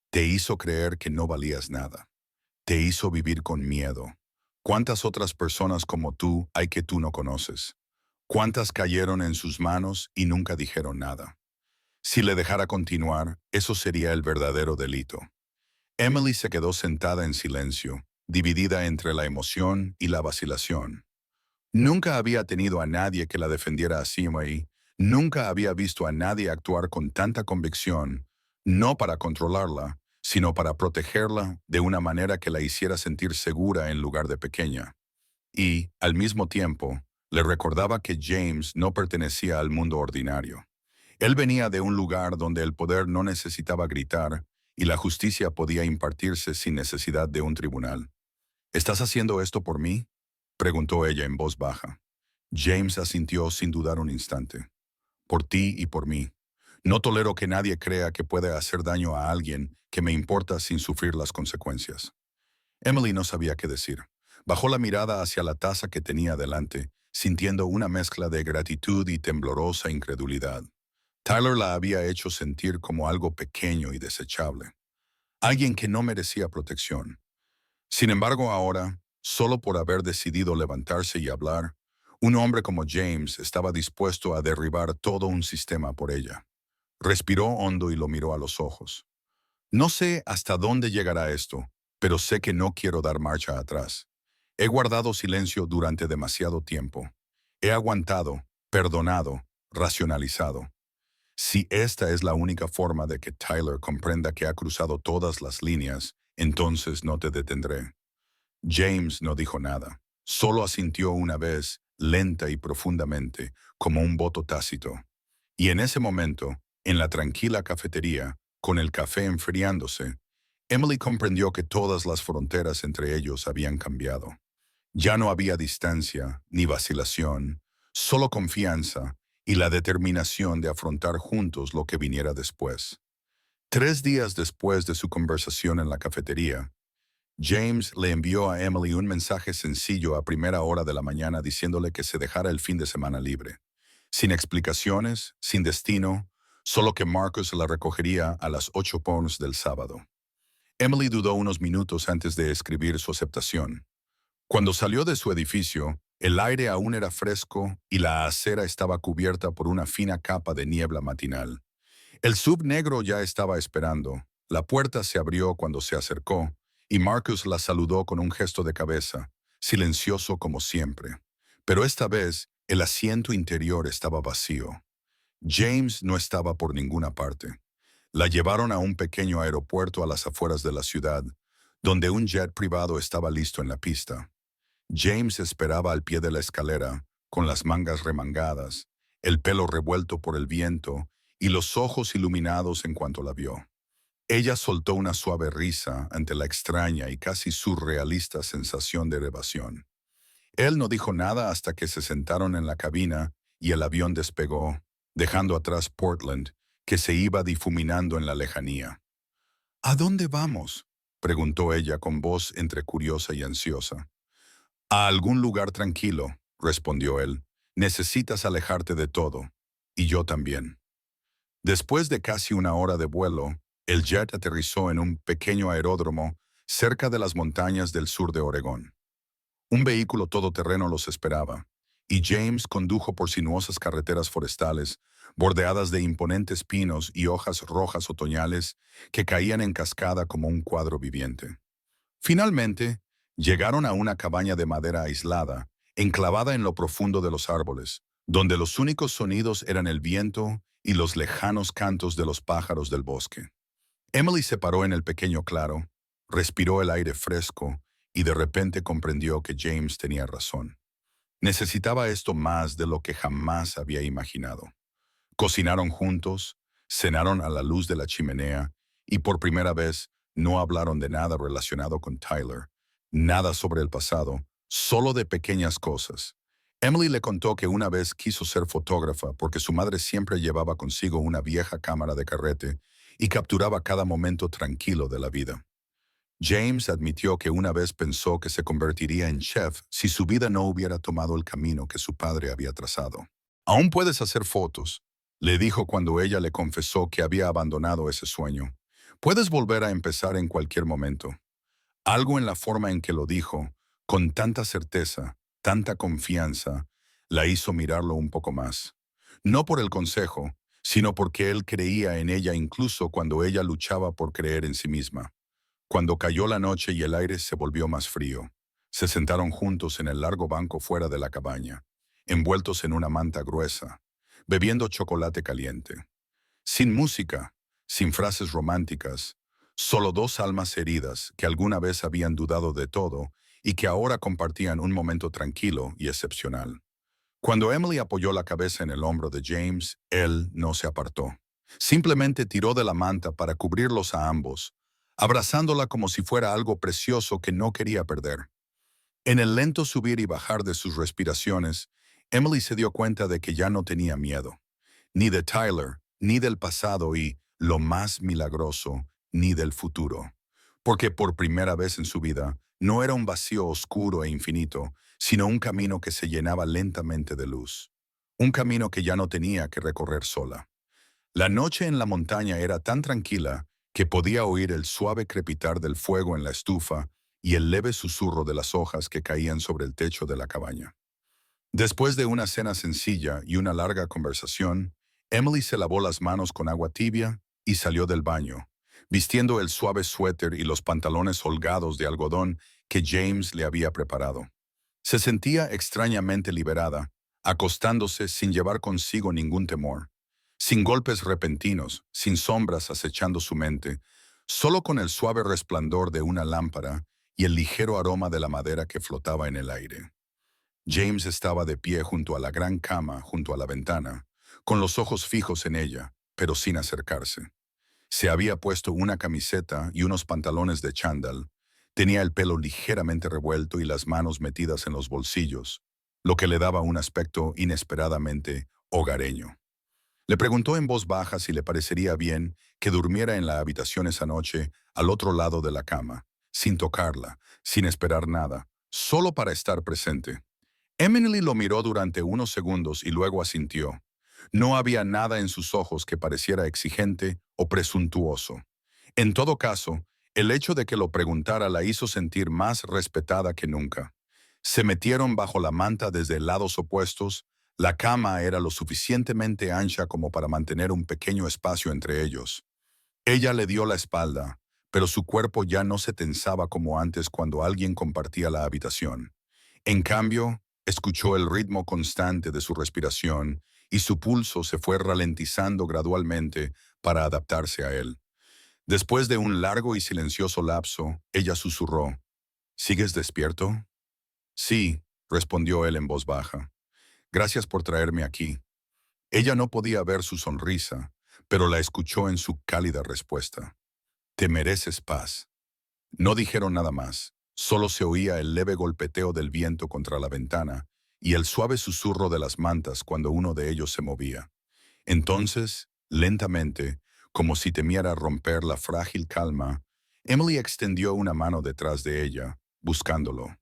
Te hizo creer que no valías nada. Te hizo vivir con miedo. ¿Cuántas otras personas como tú hay que tú no conoces? ¿Cuántas cayeron en sus manos y nunca dijeron nada? Si le dejara continuar, eso sería el verdadero delito. Emily se quedó sentada en silencio, dividida entre la emoción y la vacilación. Nunca había tenido a nadie que la defendiera así, y nunca había visto a nadie actuar con tanta convicción, no para controlarla, sino para protegerla de una manera que la hiciera sentir segura en lugar de pequeña. Y, al mismo tiempo, le recordaba que James no pertenecía al mundo ordinario. Él venía de un lugar donde el poder no necesitaba gritar y la justicia podía impartirse sin necesidad de un tribunal. ¿Estás haciendo esto por mí?, preguntó ella en voz baja. James asintió sin dudar un instante. Por ti y por mí. No tolero que nadie crea que puede hacer daño a alguien que me importa sin sufrir las consecuencias. Emily no sabía qué decir. Bajó la mirada hacia la taza que tenía delante, sintiendo una mezcla de gratitud y temblorosa incredulidad. Tyler la había hecho sentir como algo pequeño y desechable. Alguien que no merecía protección. Sin embargo, ahora, solo por haber decidido levantarse y hablar, un hombre como James estaba dispuesto a derribar todo un sistema por ella. Respiró hondo y lo miró a los ojos. No sé hasta dónde llegará esto, pero sé que no quiero dar marcha atrás. He guardado silencio durante demasiado tiempo. He aguantado, perdonado, racionalizado. Si esta es la única forma de que Tyler comprenda que ha cruzado todas las líneas, entonces no te detendré. James no dijo nada. Solo asintió una vez, lenta y profundamente, como un voto tácito. Y en ese momento, en la tranquila cafetería, con el café enfriándose, Emily comprendió que todas las fronteras entre ellos habían cambiado. Ya no había distancia, ni vacilación, solo confianza y la determinación de afrontar juntos lo que viniera después. 3 días después de su conversación en la cafetería, James le envió a Emily un mensaje sencillo a primera hora de la mañana diciéndole que se dejara el fin de semana libre. Sin explicaciones, sin destino, solo que Marcus la recogería a las 8 p.m. del sábado. Emily dudó unos minutos antes de escribir su aceptación. Cuando salió de su edificio, el aire aún era fresco y la acera estaba cubierta por una fina capa de niebla matinal. El sub negro ya estaba esperando. La puerta se abrió cuando se acercó, y Marcus la saludó con un gesto de cabeza, silencioso como siempre. Pero esta vez, el asiento interior estaba vacío. James no estaba por ninguna parte. La llevaron a un pequeño aeropuerto a las afueras de la ciudad, donde un jet privado estaba listo en la pista. James esperaba al pie de la escalera, con las mangas remangadas, el pelo revuelto por el viento y los ojos iluminados en cuanto la vio. Ella soltó una suave risa ante la extraña y casi surrealista sensación de evasión. Él no dijo nada hasta que se sentaron en la cabina y el avión despegó, dejando atrás Portland, que se iba difuminando en la lejanía. ¿A dónde vamos?, preguntó ella con voz entre curiosa y ansiosa. A algún lugar tranquilo, respondió él. Necesitas alejarte de todo. Y yo también. Después de casi una hora de vuelo, el jet aterrizó en un pequeño aeródromo cerca de las montañas del sur de Oregón. Un vehículo todoterreno los esperaba, y James condujo por sinuosas carreteras forestales, bordeadas de imponentes pinos y hojas rojas otoñales que caían en cascada como un cuadro viviente. Finalmente, llegaron a una cabaña de madera aislada, enclavada en lo profundo de los árboles, donde los únicos sonidos eran el viento y los lejanos cantos de los pájaros del bosque. Emily se paró en el pequeño claro, respiró el aire fresco y de repente comprendió que James tenía razón. Necesitaba esto más de lo que jamás había imaginado. Cocinaron juntos, cenaron a la luz de la chimenea y por primera vez no hablaron de nada relacionado con Tyler, nada sobre el pasado, solo de pequeñas cosas. Emily le contó que una vez quiso ser fotógrafa porque su madre siempre llevaba consigo una vieja cámara de carrete y capturaba cada momento tranquilo de la vida. James admitió que una vez pensó que se convertiría en chef si su vida no hubiera tomado el camino que su padre había trazado. Aún puedes hacer fotos, le dijo cuando ella le confesó que había abandonado ese sueño. Puedes volver a empezar en cualquier momento. Algo en la forma en que lo dijo, con tanta certeza, tanta confianza, la hizo mirarlo un poco más. No por el consejo, sino porque él creía en ella incluso cuando ella luchaba por creer en sí misma. Cuando cayó la noche y el aire se volvió más frío, se sentaron juntos en el largo banco fuera de la cabaña, envueltos en una manta gruesa, bebiendo chocolate caliente. Sin música, sin frases románticas, solo dos almas heridas que alguna vez habían dudado de todo y que ahora compartían un momento tranquilo y excepcional. Cuando Emily apoyó la cabeza en el hombro de James, él no se apartó. Simplemente tiró de la manta para cubrirlos a ambos, abrazándola como si fuera algo precioso que no quería perder. En el lento subir y bajar de sus respiraciones, Emily se dio cuenta de que ya no tenía miedo, ni de Tyler, ni del pasado y, lo más milagroso, ni del futuro. Porque por primera vez en su vida, no era un vacío oscuro e infinito, sino un camino que se llenaba lentamente de luz. Un camino que ya no tenía que recorrer sola. La noche en la montaña era tan tranquila que podía oír el suave crepitar del fuego en la estufa y el leve susurro de las hojas que caían sobre el techo de la cabaña. Después de una cena sencilla y una larga conversación, Emily se lavó las manos con agua tibia y salió del baño, vistiendo el suave suéter y los pantalones holgados de algodón que James le había preparado. Se sentía extrañamente liberada, acostándose sin llevar consigo ningún temor, sin golpes repentinos, sin sombras acechando su mente, solo con el suave resplandor de una lámpara y el ligero aroma de la madera que flotaba en el aire. James estaba de pie junto a la gran cama, junto a la ventana, con los ojos fijos en ella, pero sin acercarse. Se había puesto una camiseta y unos pantalones de chándal. Tenía el pelo ligeramente revuelto y las manos metidas en los bolsillos, lo que le daba un aspecto inesperadamente hogareño. Le preguntó en voz baja si le parecería bien que durmiera en la habitación esa noche al otro lado de la cama, sin tocarla, sin esperar nada, solo para estar presente. Emily lo miró durante unos segundos y luego asintió. No había nada en sus ojos que pareciera exigente o presuntuoso. En todo caso, el hecho de que lo preguntara la hizo sentir más respetada que nunca. Se metieron bajo la manta desde lados opuestos. La cama era lo suficientemente ancha como para mantener un pequeño espacio entre ellos. Ella le dio la espalda, pero su cuerpo ya no se tensaba como antes cuando alguien compartía la habitación. En cambio, escuchó el ritmo constante de su respiración y su pulso se fue ralentizando gradualmente para adaptarse a él. Después de un largo y silencioso lapso, ella susurró, ¿sigues despierto? Sí, respondió él en voz baja. Gracias por traerme aquí. Ella no podía ver su sonrisa, pero la escuchó en su cálida respuesta. Te mereces paz. No dijeron nada más, solo se oía el leve golpeteo del viento contra la ventana y el suave susurro de las mantas cuando uno de ellos se movía. Entonces, lentamente, como si temiera romper la frágil calma, Emily extendió una mano detrás de ella, buscándolo.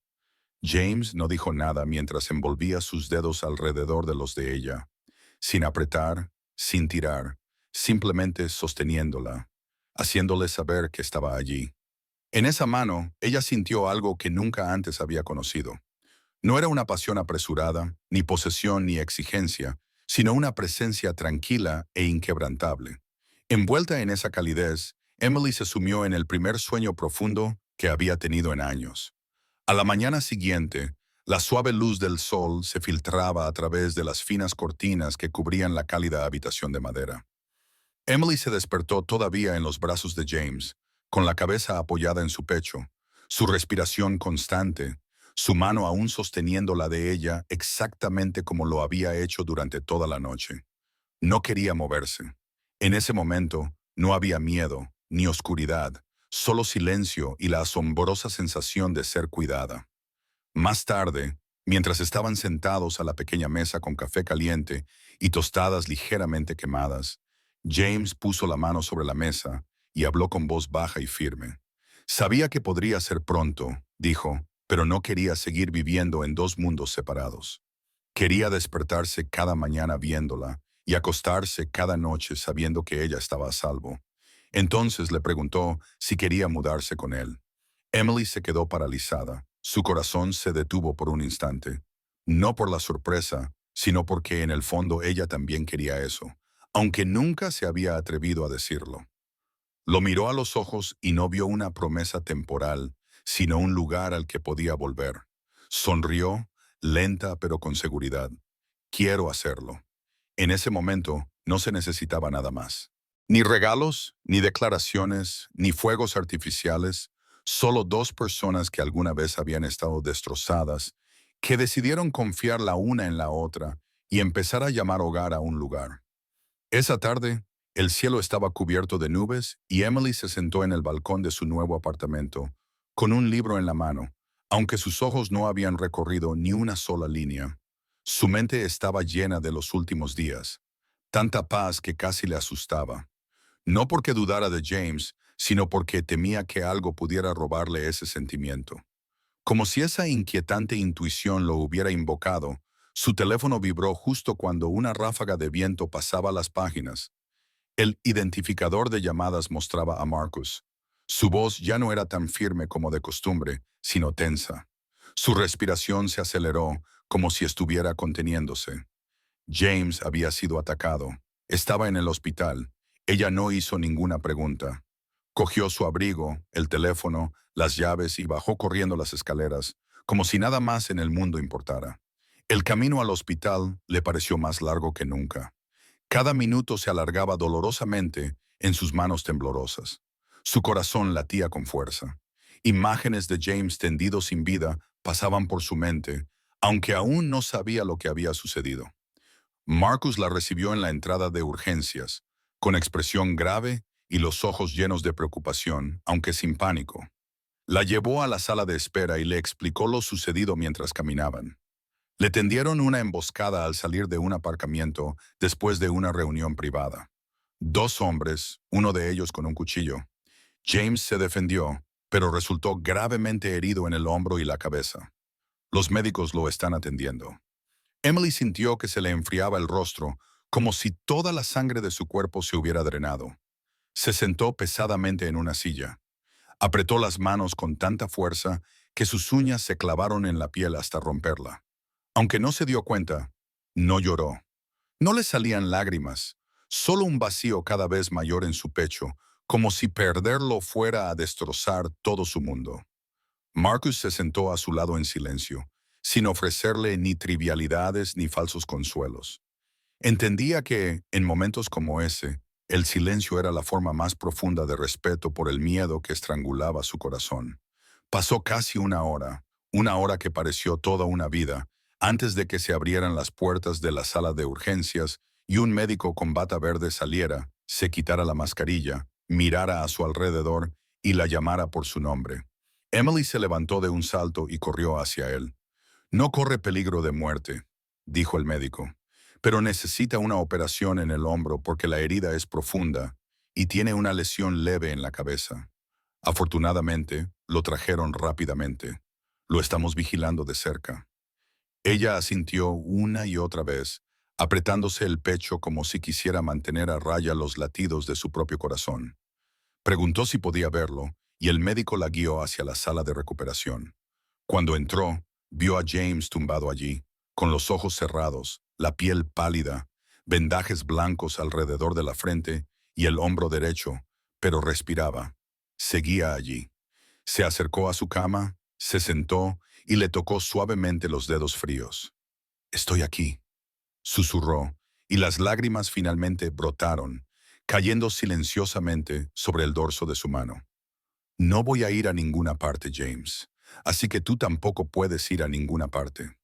James no dijo nada mientras envolvía sus dedos alrededor de los de ella, sin apretar, sin tirar, simplemente sosteniéndola, haciéndole saber que estaba allí. En esa mano, ella sintió algo que nunca antes había conocido. No era una pasión apresurada, ni posesión ni exigencia, sino una presencia tranquila e inquebrantable. Envuelta en esa calidez, Emily se sumió en el primer sueño profundo que había tenido en años. A la mañana siguiente, la suave luz del sol se filtraba a través de las finas cortinas que cubrían la cálida habitación de madera. Emily se despertó todavía en los brazos de James, con la cabeza apoyada en su pecho, su respiración constante, su mano aún sosteniendo la de ella exactamente como lo había hecho durante toda la noche. No quería moverse. En ese momento no había miedo ni oscuridad, solo silencio y la asombrosa sensación de ser cuidada. Más tarde, mientras estaban sentados a la pequeña mesa con café caliente y tostadas ligeramente quemadas, James puso la mano sobre la mesa y habló con voz baja y firme. Sabía que podría ser pronto, dijo, pero no quería seguir viviendo en dos mundos separados. Quería despertarse cada mañana viéndola y acostarse cada noche sabiendo que ella estaba a salvo. Entonces le preguntó si quería mudarse con él. Emily se quedó paralizada. Su corazón se detuvo por un instante. No por la sorpresa, sino porque en el fondo ella también quería eso, aunque nunca se había atrevido a decirlo. Lo miró a los ojos y no vio una promesa temporal, sino un lugar al que podía volver. Sonrió, lenta pero con seguridad. Quiero hacerlo. En ese momento no se necesitaba nada más. Ni regalos, ni declaraciones, ni fuegos artificiales, solo dos personas que alguna vez habían estado destrozadas, que decidieron confiar la una en la otra y empezar a llamar hogar a un lugar. Esa tarde, el cielo estaba cubierto de nubes y Emily se sentó en el balcón de su nuevo apartamento, con un libro en la mano, aunque sus ojos no habían recorrido ni una sola línea. Su mente estaba llena de los últimos días, tanta paz que casi le asustaba. No porque dudara de James, sino porque temía que algo pudiera robarle ese sentimiento. Como si esa inquietante intuición lo hubiera invocado, su teléfono vibró justo cuando una ráfaga de viento pasaba las páginas. El identificador de llamadas mostraba a Marcus. Su voz ya no era tan firme como de costumbre, sino tensa. Su respiración se aceleró, como si estuviera conteniéndose. James había sido atacado. Estaba en el hospital. Ella no hizo ninguna pregunta. Cogió su abrigo, el teléfono, las llaves y bajó corriendo las escaleras, como si nada más en el mundo importara. El camino al hospital le pareció más largo que nunca. Cada minuto se alargaba dolorosamente en sus manos temblorosas. Su corazón latía con fuerza. Imágenes de James tendido sin vida pasaban por su mente, aunque aún no sabía lo que había sucedido. Marcus la recibió en la entrada de urgencias, con expresión grave y los ojos llenos de preocupación, aunque sin pánico. La llevó a la sala de espera y le explicó lo sucedido mientras caminaban. Le tendieron una emboscada al salir de un aparcamiento después de una reunión privada. Dos hombres, uno de ellos con un cuchillo. James se defendió, pero resultó gravemente herido en el hombro y la cabeza. Los médicos lo están atendiendo. Emily sintió que se le enfriaba el rostro, como si toda la sangre de su cuerpo se hubiera drenado. Se sentó pesadamente en una silla. Apretó las manos con tanta fuerza que sus uñas se clavaron en la piel hasta romperla. Aunque no se dio cuenta, no lloró. No le salían lágrimas, solo un vacío cada vez mayor en su pecho, como si perderlo fuera a destrozar todo su mundo. Marcus se sentó a su lado en silencio, sin ofrecerle ni trivialidades ni falsos consuelos. Entendía que, en momentos como ese, el silencio era la forma más profunda de respeto por el miedo que estrangulaba su corazón. Pasó casi una hora que pareció toda una vida, antes de que se abrieran las puertas de la sala de urgencias y un médico con bata verde saliera, se quitara la mascarilla, mirara a su alrededor y la llamara por su nombre. Emily se levantó de un salto y corrió hacia él. No corre peligro de muerte, dijo el médico, pero necesita una operación en el hombro porque la herida es profunda y tiene una lesión leve en la cabeza. Afortunadamente, lo trajeron rápidamente. Lo estamos vigilando de cerca. Ella asintió una y otra vez, apretándose el pecho como si quisiera mantener a raya los latidos de su propio corazón. Preguntó si podía verlo, y el médico la guió hacia la sala de recuperación. Cuando entró, vio a James tumbado allí, con los ojos cerrados, la piel pálida, vendajes blancos alrededor de la frente y el hombro derecho, pero respiraba. Seguía allí. Se acercó a su cama, se sentó y le tocó suavemente los dedos fríos. «Estoy aquí», susurró, y las lágrimas finalmente brotaron, cayendo silenciosamente sobre el dorso de su mano. No voy a ir a ninguna parte, James. Así que tú tampoco puedes ir a ninguna parte.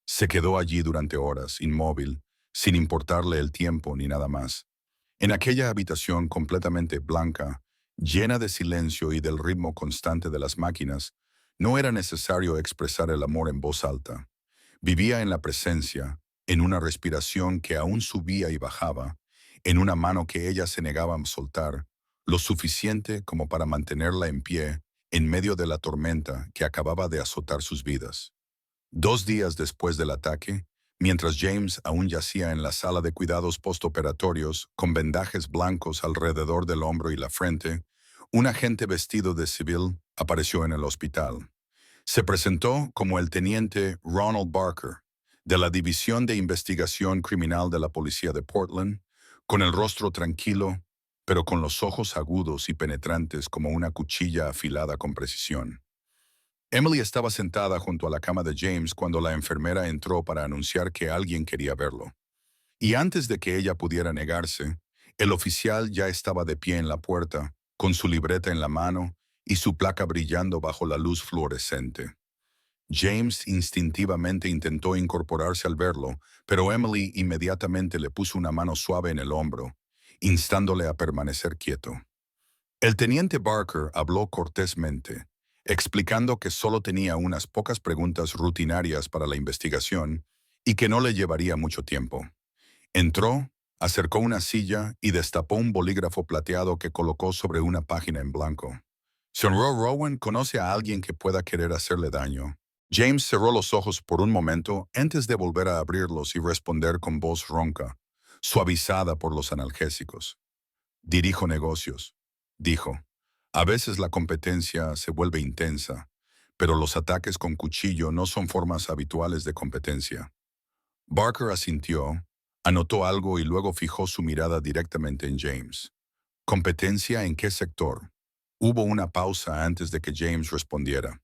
Se quedó allí durante horas, inmóvil, sin importarle el tiempo ni nada más. En aquella habitación completamente blanca, llena de silencio y del ritmo constante de las máquinas, no era necesario expresar el amor en voz alta. Vivía en la presencia, en una respiración que aún subía y bajaba, en una mano que ella se negaba a soltar, lo suficiente como para mantenerla en pie en medio de la tormenta que acababa de azotar sus vidas. 2 días después del ataque, mientras James aún yacía en la sala de cuidados postoperatorios con vendajes blancos alrededor del hombro y la frente, un agente vestido de civil apareció en el hospital. Se presentó como el teniente Ronald Barker, de la División de Investigación Criminal de la Policía de Portland, con el rostro tranquilo, pero con los ojos agudos y penetrantes como una cuchilla afilada con precisión. Emily estaba sentada junto a la cama de James cuando la enfermera entró para anunciar que alguien quería verlo. Y antes de que ella pudiera negarse, el oficial ya estaba de pie en la puerta, con su libreta en la mano y su placa brillando bajo la luz fluorescente. James instintivamente intentó incorporarse al verlo, pero Emily inmediatamente le puso una mano suave en el hombro, instándole a permanecer quieto. El teniente Barker habló cortésmente, explicando que solo tenía unas pocas preguntas rutinarias para la investigación y que no le llevaría mucho tiempo. Entró, acercó una silla y destapó un bolígrafo plateado que colocó sobre una página en blanco. Sr. Rowan conoce a alguien que pueda querer hacerle daño. James cerró los ojos por un momento antes de volver a abrirlos y responder con voz ronca, suavizada por los analgésicos. Dirijo negocios, dijo. A veces la competencia se vuelve intensa, pero los ataques con cuchillo no son formas habituales de competencia. Barker asintió, anotó algo y luego fijó su mirada directamente en James. ¿Competencia en qué sector? Hubo una pausa antes de que James respondiera.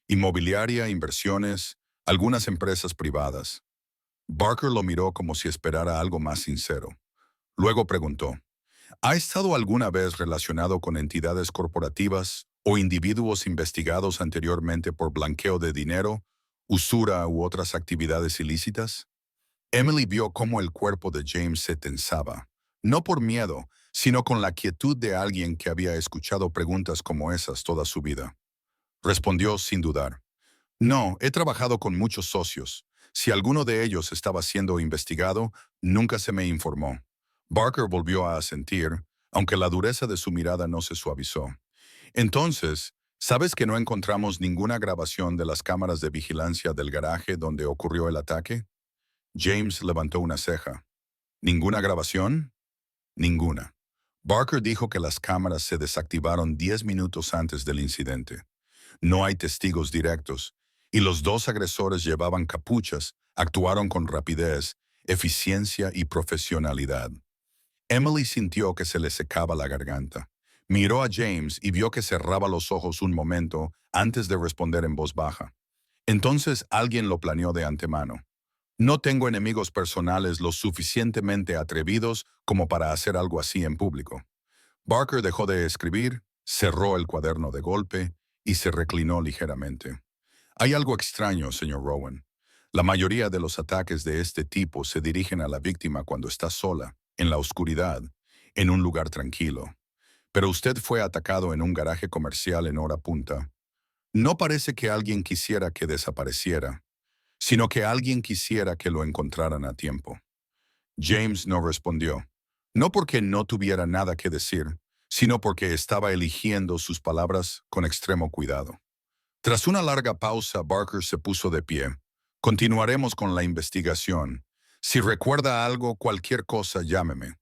Inmobiliaria, inversiones, algunas empresas privadas. Barker lo miró como si esperara algo más sincero. Luego preguntó, ¿ha estado alguna vez relacionado con entidades corporativas o individuos investigados anteriormente por blanqueo de dinero, usura u otras actividades ilícitas? Emily vio cómo el cuerpo de James se tensaba, no por miedo, sino con la quietud de alguien que había escuchado preguntas como esas toda su vida. Respondió sin dudar. No, he trabajado con muchos socios. Si alguno de ellos estaba siendo investigado, nunca se me informó. Barker volvió a asentir, aunque la dureza de su mirada no se suavizó. Entonces, ¿sabes que no encontramos ninguna grabación de las cámaras de vigilancia del garaje donde ocurrió el ataque? James levantó una ceja. ¿Ninguna grabación? Ninguna. Barker dijo que las cámaras se desactivaron 10 minutos antes del incidente. No hay testigos directos, y los dos agresores llevaban capuchas, actuaron con rapidez, eficiencia y profesionalidad. Emily sintió que se le secaba la garganta. Miró a James y vio que cerraba los ojos un momento antes de responder en voz baja. Entonces alguien lo planeó de antemano. No tengo enemigos personales lo suficientemente atrevidos como para hacer algo así en público. Barker dejó de escribir, cerró el cuaderno de golpe y se reclinó ligeramente. Hay algo extraño, señor Rowan. La mayoría de los ataques de este tipo se dirigen a la víctima cuando está sola, en la oscuridad, en un lugar tranquilo. Pero usted fue atacado en un garaje comercial en hora punta. No parece que alguien quisiera que desapareciera, sino que alguien quisiera que lo encontraran a tiempo. James no respondió, no porque no tuviera nada que decir, sino porque estaba eligiendo sus palabras con extremo cuidado. Tras una larga pausa, Barker se puso de pie. Continuaremos con la investigación. Si recuerda algo, cualquier cosa, llámeme.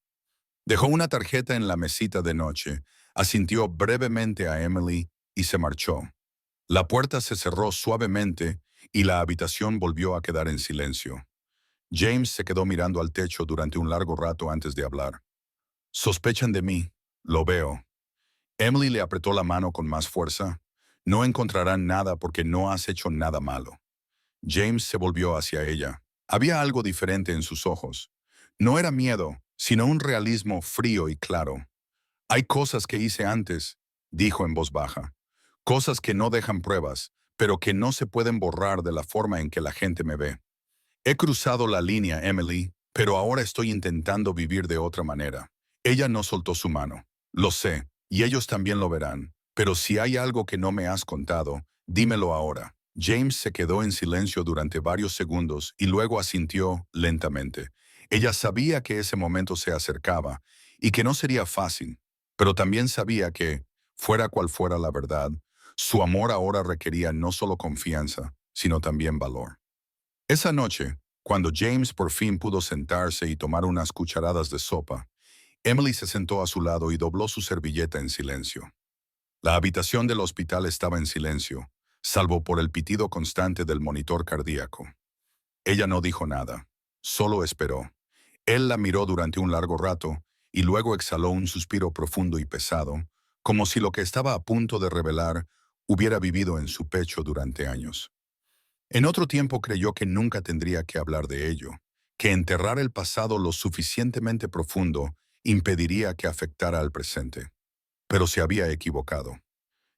Dejó una tarjeta en la mesita de noche, asintió brevemente a Emily y se marchó. La puerta se cerró suavemente y la habitación volvió a quedar en silencio. James se quedó mirando al techo durante un largo rato antes de hablar. Sospechan de mí, lo veo. Emily le apretó la mano con más fuerza. No encontrarán nada porque no has hecho nada malo. James se volvió hacia ella. Había algo diferente en sus ojos. No era miedo, sino un realismo frío y claro. Hay cosas que hice antes, dijo en voz baja. Cosas que no dejan pruebas, pero que no se pueden borrar de la forma en que la gente me ve. He cruzado la línea, Emily, pero ahora estoy intentando vivir de otra manera. Ella no soltó su mano. Lo sé, y ellos también lo verán. Pero si hay algo que no me has contado, dímelo ahora. James se quedó en silencio durante varios segundos y luego asintió lentamente. Ella sabía que ese momento se acercaba y que no sería fácil, pero también sabía que, fuera cual fuera la verdad, su amor ahora requería no solo confianza, sino también valor. Esa noche, cuando James por fin pudo sentarse y tomar unas cucharadas de sopa, Emily se sentó a su lado y dobló su servilleta en silencio. La habitación del hospital estaba en silencio, salvo por el pitido constante del monitor cardíaco. Ella no dijo nada, solo esperó. Él la miró durante un largo rato y luego exhaló un suspiro profundo y pesado, como si lo que estaba a punto de revelar hubiera vivido en su pecho durante años. En otro tiempo creyó que nunca tendría que hablar de ello, que enterrar el pasado lo suficientemente profundo impediría que afectara al presente. Pero se había equivocado.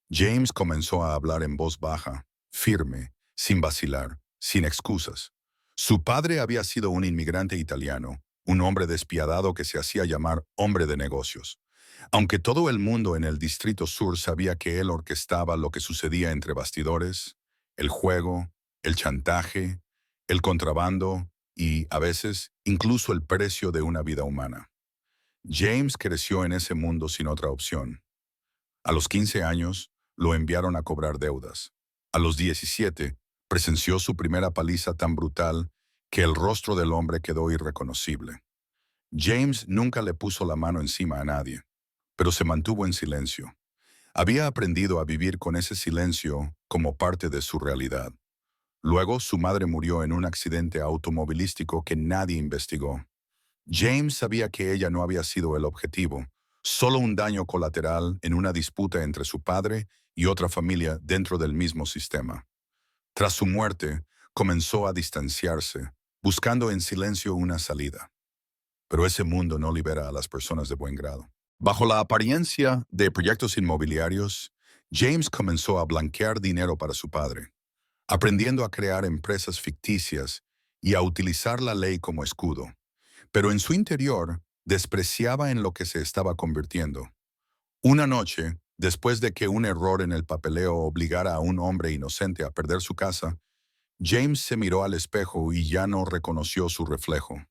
James comenzó a hablar en voz baja, firme, sin vacilar, sin excusas. Su padre había sido un inmigrante italiano, un hombre despiadado que se hacía llamar hombre de negocios. Aunque todo el mundo en el Distrito Sur sabía que él orquestaba lo que sucedía entre bastidores, el juego, el chantaje, el contrabando y, a veces, incluso el precio de una vida humana. James creció en ese mundo sin otra opción. A los 15 años, lo enviaron a cobrar deudas. A los 17, presenció su primera paliza tan brutal que el rostro del hombre quedó irreconocible. James nunca le puso la mano encima a nadie, pero se mantuvo en silencio. Había aprendido a vivir con ese silencio como parte de su realidad. Luego, su madre murió en un accidente automovilístico que nadie investigó. James sabía que ella no había sido el objetivo, solo un daño colateral en una disputa entre su padre y otra familia dentro del mismo sistema. Tras su muerte, comenzó a distanciarse, buscando en silencio una salida. Pero ese mundo no libera a las personas de buen grado. Bajo la apariencia de proyectos inmobiliarios, James comenzó a blanquear dinero para su padre, aprendiendo a crear empresas ficticias y a utilizar la ley como escudo. Pero en su interior despreciaba en lo que se estaba convirtiendo. Una noche, después de que un error en el papeleo obligara a un hombre inocente a perder su casa, James se miró al espejo y ya no reconoció su reflejo.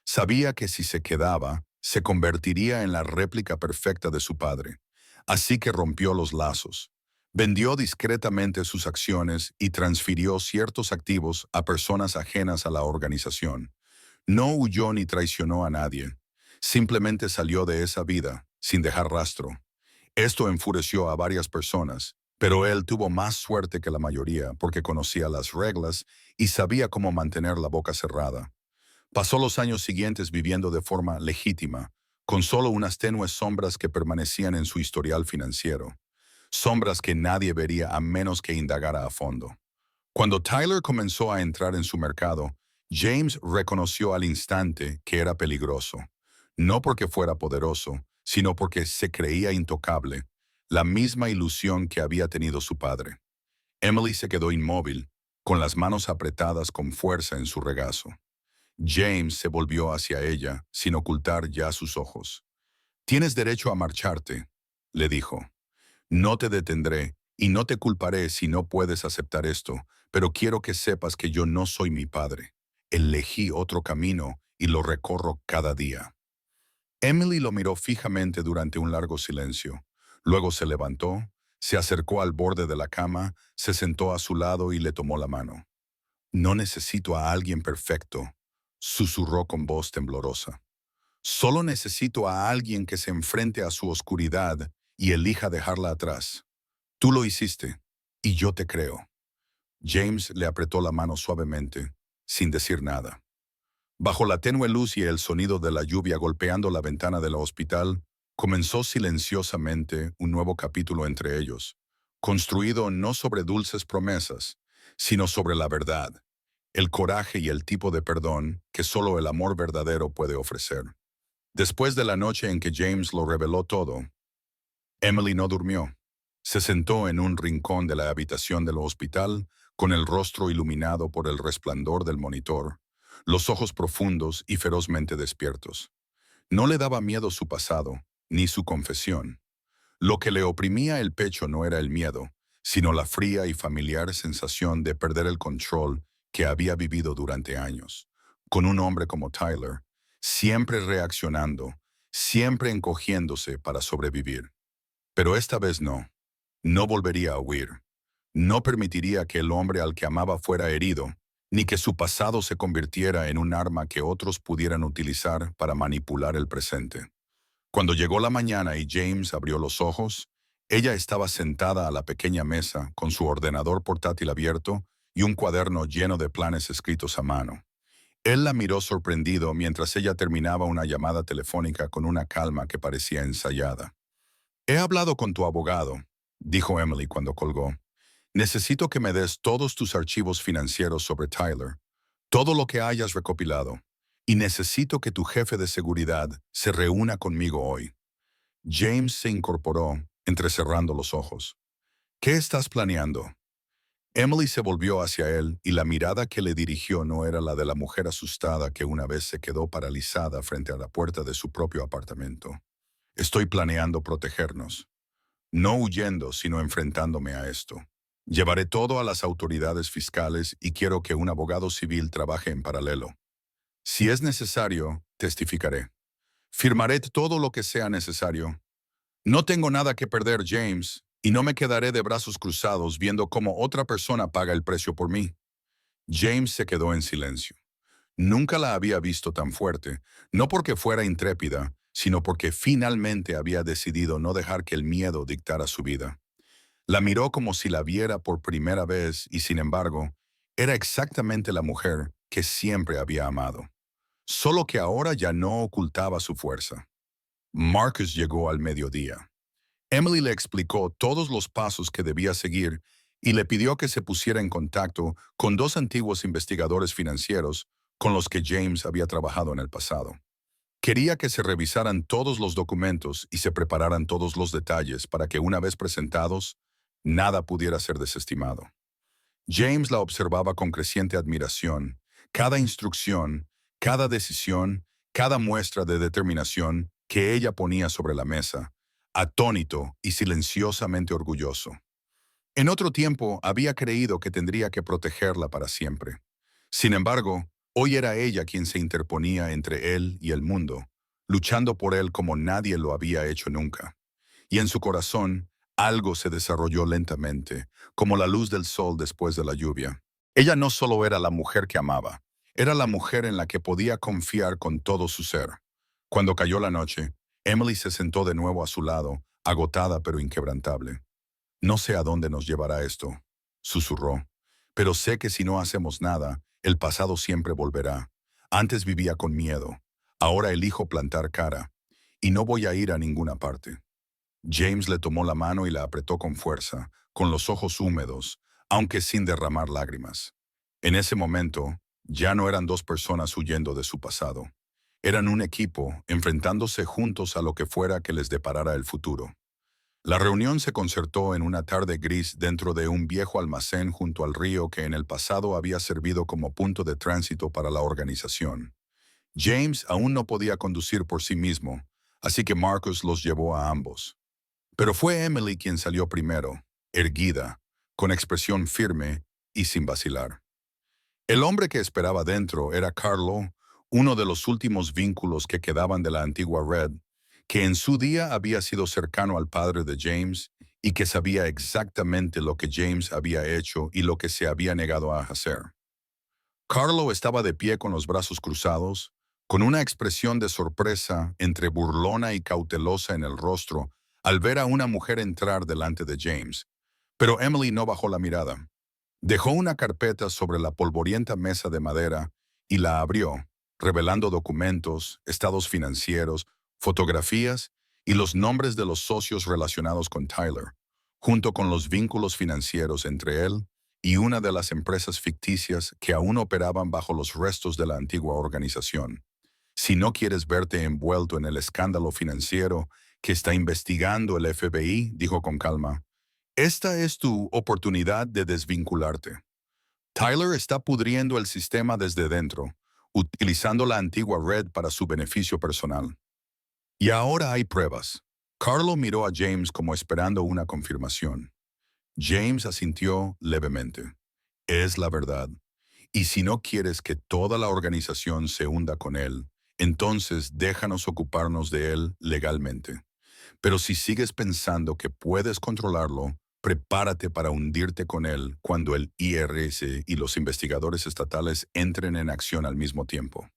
Sabía que si se quedaba, se convertiría en la réplica perfecta de su padre. Así que rompió los lazos. Vendió discretamente sus acciones y transfirió ciertos activos a personas ajenas a la organización. No huyó ni traicionó a nadie. Simplemente salió de esa vida, sin dejar rastro. Esto enfureció a varias personas, pero él tuvo más suerte que la mayoría porque conocía las reglas y sabía cómo mantener la boca cerrada. Pasó los años siguientes viviendo de forma legítima, con solo unas tenues sombras que permanecían en su historial financiero. Sombras que nadie vería a menos que indagara a fondo. Cuando Tyler comenzó a entrar en su mercado, James reconoció al instante que era peligroso. No porque fuera poderoso, sino porque se creía intocable, la misma ilusión que había tenido su padre. Emily se quedó inmóvil, con las manos apretadas con fuerza en su regazo. James se volvió hacia ella, sin ocultar ya sus ojos. «Tienes derecho a marcharte», le dijo. «No te detendré y no te culparé si no puedes aceptar esto, pero quiero que sepas que yo no soy mi padre. Elegí otro camino y lo recorro cada día». Emily lo miró fijamente durante un largo silencio. Luego se levantó, se acercó al borde de la cama, se sentó a su lado y le tomó la mano. «No necesito a alguien perfecto», susurró con voz temblorosa. «Solo necesito a alguien que se enfrente a su oscuridad y elija dejarla atrás. Tú lo hiciste, y yo te creo». James le apretó la mano suavemente, sin decir nada. Bajo la tenue luz y el sonido de la lluvia golpeando la ventana del hospital, comenzó silenciosamente un nuevo capítulo entre ellos, construido no sobre dulces promesas, sino sobre la verdad, el coraje y el tipo de perdón que solo el amor verdadero puede ofrecer. Después de la noche en que James lo reveló todo, Emily no durmió. Se sentó en un rincón de la habitación del hospital, con el rostro iluminado por el resplandor del monitor, los ojos profundos y ferozmente despiertos. No le daba miedo su pasado, ni su confesión. Lo que le oprimía el pecho no era el miedo, sino la fría y familiar sensación de perder el control que había vivido durante años, con un hombre como Tyler, siempre reaccionando, siempre encogiéndose para sobrevivir. Pero esta vez no. No volvería a huir. No permitiría que el hombre al que amaba fuera herido, ni que su pasado se convirtiera en un arma que otros pudieran utilizar para manipular el presente. Cuando llegó la mañana y James abrió los ojos, ella estaba sentada a la pequeña mesa con su ordenador portátil abierto y un cuaderno lleno de planes escritos a mano. Él la miró sorprendido mientras ella terminaba una llamada telefónica con una calma que parecía ensayada. He hablado con tu abogado, dijo Emily cuando colgó. Necesito que me des todos tus archivos financieros sobre Tyler, todo lo que hayas recopilado, y necesito que tu jefe de seguridad se reúna conmigo hoy. James se incorporó, entrecerrando los ojos. ¿Qué estás planeando? Emily se volvió hacia él y la mirada que le dirigió no era la de la mujer asustada que una vez se quedó paralizada frente a la puerta de su propio apartamento. Estoy planeando protegernos. No huyendo, sino enfrentándome a esto. Llevaré todo a las autoridades fiscales y quiero que un abogado civil trabaje en paralelo. Si es necesario, testificaré. Firmaré todo lo que sea necesario. No tengo nada que perder, James, y no me quedaré de brazos cruzados viendo cómo otra persona paga el precio por mí. James se quedó en silencio. Nunca la había visto tan fuerte, no porque fuera intrépida, sino porque finalmente había decidido no dejar que el miedo dictara su vida. La miró como si la viera por primera vez y, sin embargo, era exactamente la mujer que siempre había amado. Solo que ahora ya no ocultaba su fuerza. Marcus llegó al mediodía. Emily le explicó todos los pasos que debía seguir y le pidió que se pusiera en contacto con dos antiguos investigadores financieros con los que James había trabajado en el pasado. Quería que se revisaran todos los documentos y se prepararan todos los detalles para que una vez presentados, nada pudiera ser desestimado. James la observaba con creciente admiración. Cada instrucción, cada decisión, cada muestra de determinación que ella ponía sobre la mesa, atónito y silenciosamente orgulloso. En otro tiempo había creído que tendría que protegerla para siempre. Sin embargo, hoy era ella quien se interponía entre él y el mundo, luchando por él como nadie lo había hecho nunca. Y en su corazón, algo se desarrolló lentamente, como la luz del sol después de la lluvia. Ella no solo era la mujer que amaba, era la mujer en la que podía confiar con todo su ser. Cuando cayó la noche, Emily se sentó de nuevo a su lado, agotada pero inquebrantable. No sé a dónde nos llevará esto, susurró, pero sé que si no hacemos nada, el pasado siempre volverá. Antes vivía con miedo, ahora elijo plantar cara, y no voy a ir a ninguna parte. James le tomó la mano y la apretó con fuerza, con los ojos húmedos, aunque sin derramar lágrimas. En ese momento, ya no eran dos personas huyendo de su pasado. Eran un equipo, enfrentándose juntos a lo que fuera que les deparara el futuro. La reunión se concertó en una tarde gris dentro de un viejo almacén junto al río que en el pasado había servido como punto de tránsito para la organización. James aún no podía conducir por sí mismo, así que Marcus los llevó a ambos. Pero fue Emily quien salió primero, erguida, con expresión firme y sin vacilar. El hombre que esperaba dentro era Carlo, uno de los últimos vínculos que quedaban de la antigua Red, que en su día había sido cercano al padre de James y que sabía exactamente lo que James había hecho y lo que se había negado a hacer. Carlo estaba de pie con los brazos cruzados, con una expresión de sorpresa entre burlona y cautelosa en el rostro al ver a una mujer entrar delante de James. Pero Emily no bajó la mirada. Dejó una carpeta sobre la polvorienta mesa de madera y la abrió, revelando documentos, estados financieros, fotografías y los nombres de los socios relacionados con Tyler, junto con los vínculos financieros entre él y una de las empresas ficticias que aún operaban bajo los restos de la antigua organización. Si no quieres verte envuelto en el escándalo financiero que está investigando el FBI, dijo con calma, Esta es tu oportunidad de desvincularte. Tyler está pudriendo el sistema desde dentro, utilizando la antigua red para su beneficio personal. Y ahora hay pruebas. Carlo miró a James como esperando una confirmación. James asintió levemente. Es la verdad. Y si no quieres que toda la organización se hunda con él, entonces déjanos ocuparnos de él legalmente. Pero si sigues pensando que puedes controlarlo, prepárate para hundirte con él cuando el IRS y los investigadores estatales entren en acción al mismo tiempo.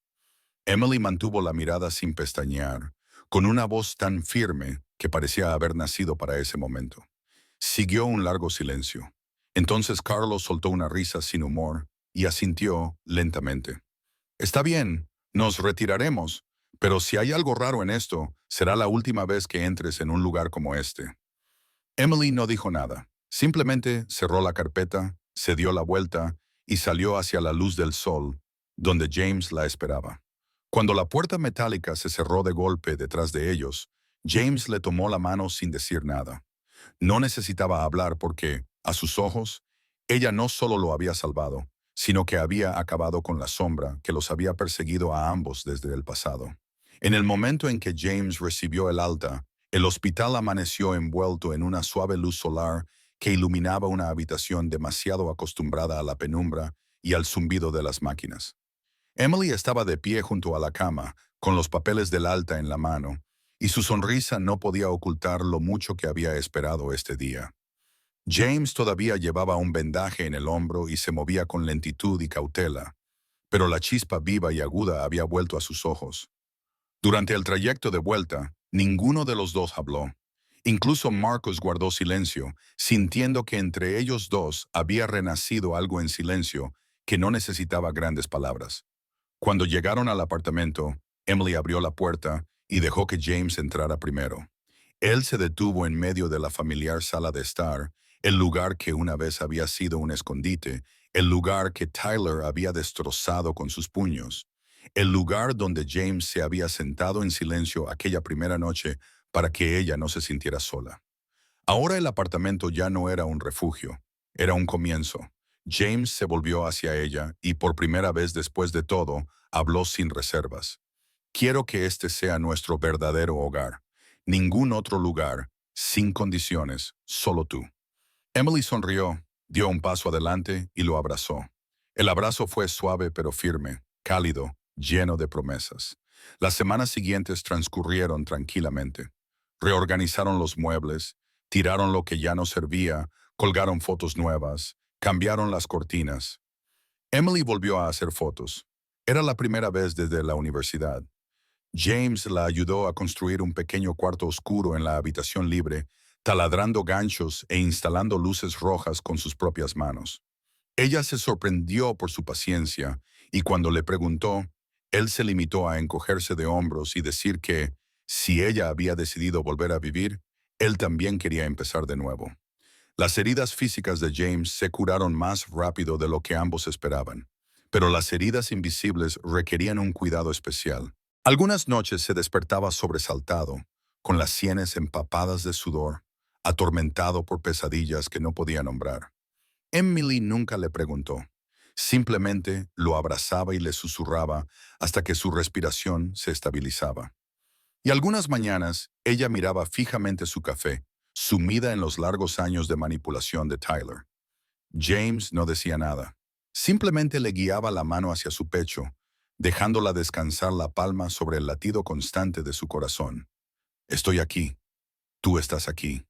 Emily mantuvo la mirada sin pestañear, con una voz tan firme que parecía haber nacido para ese momento. Siguió un largo silencio. Entonces Carlos soltó una risa sin humor y asintió lentamente. Está bien, nos retiraremos, pero si hay algo raro en esto, será la última vez que entres en un lugar como este. Emily no dijo nada. Simplemente cerró la carpeta, se dio la vuelta y salió hacia la luz del sol, donde James la esperaba. Cuando la puerta metálica se cerró de golpe detrás de ellos, James le tomó la mano sin decir nada. No necesitaba hablar porque, a sus ojos, ella no solo lo había salvado, sino que había acabado con la sombra que los había perseguido a ambos desde el pasado. En el momento en que James recibió el alta, el hospital amaneció envuelto en una suave luz solar que iluminaba una habitación demasiado acostumbrada a la penumbra y al zumbido de las máquinas. Emily estaba de pie junto a la cama, con los papeles del alta en la mano, y su sonrisa no podía ocultar lo mucho que había esperado este día. James todavía llevaba un vendaje en el hombro y se movía con lentitud y cautela, pero la chispa viva y aguda había vuelto a sus ojos. Durante el trayecto de vuelta, ninguno de los dos habló. Incluso Marcus guardó silencio, sintiendo que entre ellos dos había renacido algo en silencio que no necesitaba grandes palabras. Cuando llegaron al apartamento, Emily abrió la puerta y dejó que James entrara primero. Él se detuvo en medio de la familiar sala de estar, el lugar que una vez había sido un escondite, el lugar que Tyler había destrozado con sus puños, el lugar donde James se había sentado en silencio aquella primera noche para que ella no se sintiera sola. Ahora el apartamento ya no era un refugio, era un comienzo. James se volvió hacia ella y por primera vez después de todo, habló sin reservas. Quiero que este sea nuestro verdadero hogar. Ningún otro lugar, sin condiciones, solo tú. Emily sonrió, dio un paso adelante y lo abrazó. El abrazo fue suave pero firme, cálido, lleno de promesas. Las semanas siguientes transcurrieron tranquilamente. Reorganizaron los muebles, tiraron lo que ya no servía, colgaron fotos nuevas, cambiaron las cortinas. Emily volvió a hacer fotos. Era la primera vez desde la universidad. James la ayudó a construir un pequeño cuarto oscuro en la habitación libre, taladrando ganchos e instalando luces rojas con sus propias manos. Ella se sorprendió por su paciencia y cuando le preguntó, él se limitó a encogerse de hombros y decir que, si ella había decidido volver a vivir, él también quería empezar de nuevo. Las heridas físicas de James se curaron más rápido de lo que ambos esperaban, pero las heridas invisibles requerían un cuidado especial. Algunas noches se despertaba sobresaltado, con las sienes empapadas de sudor, atormentado por pesadillas que no podía nombrar. Emily nunca le preguntó. Simplemente lo abrazaba y le susurraba hasta que su respiración se estabilizaba. Y algunas mañanas ella miraba fijamente su café, sumida en los largos años de manipulación de Tyler. James no decía nada. Simplemente le guiaba la mano hacia su pecho, dejándola descansar la palma sobre el latido constante de su corazón. Estoy aquí. Tú estás aquí.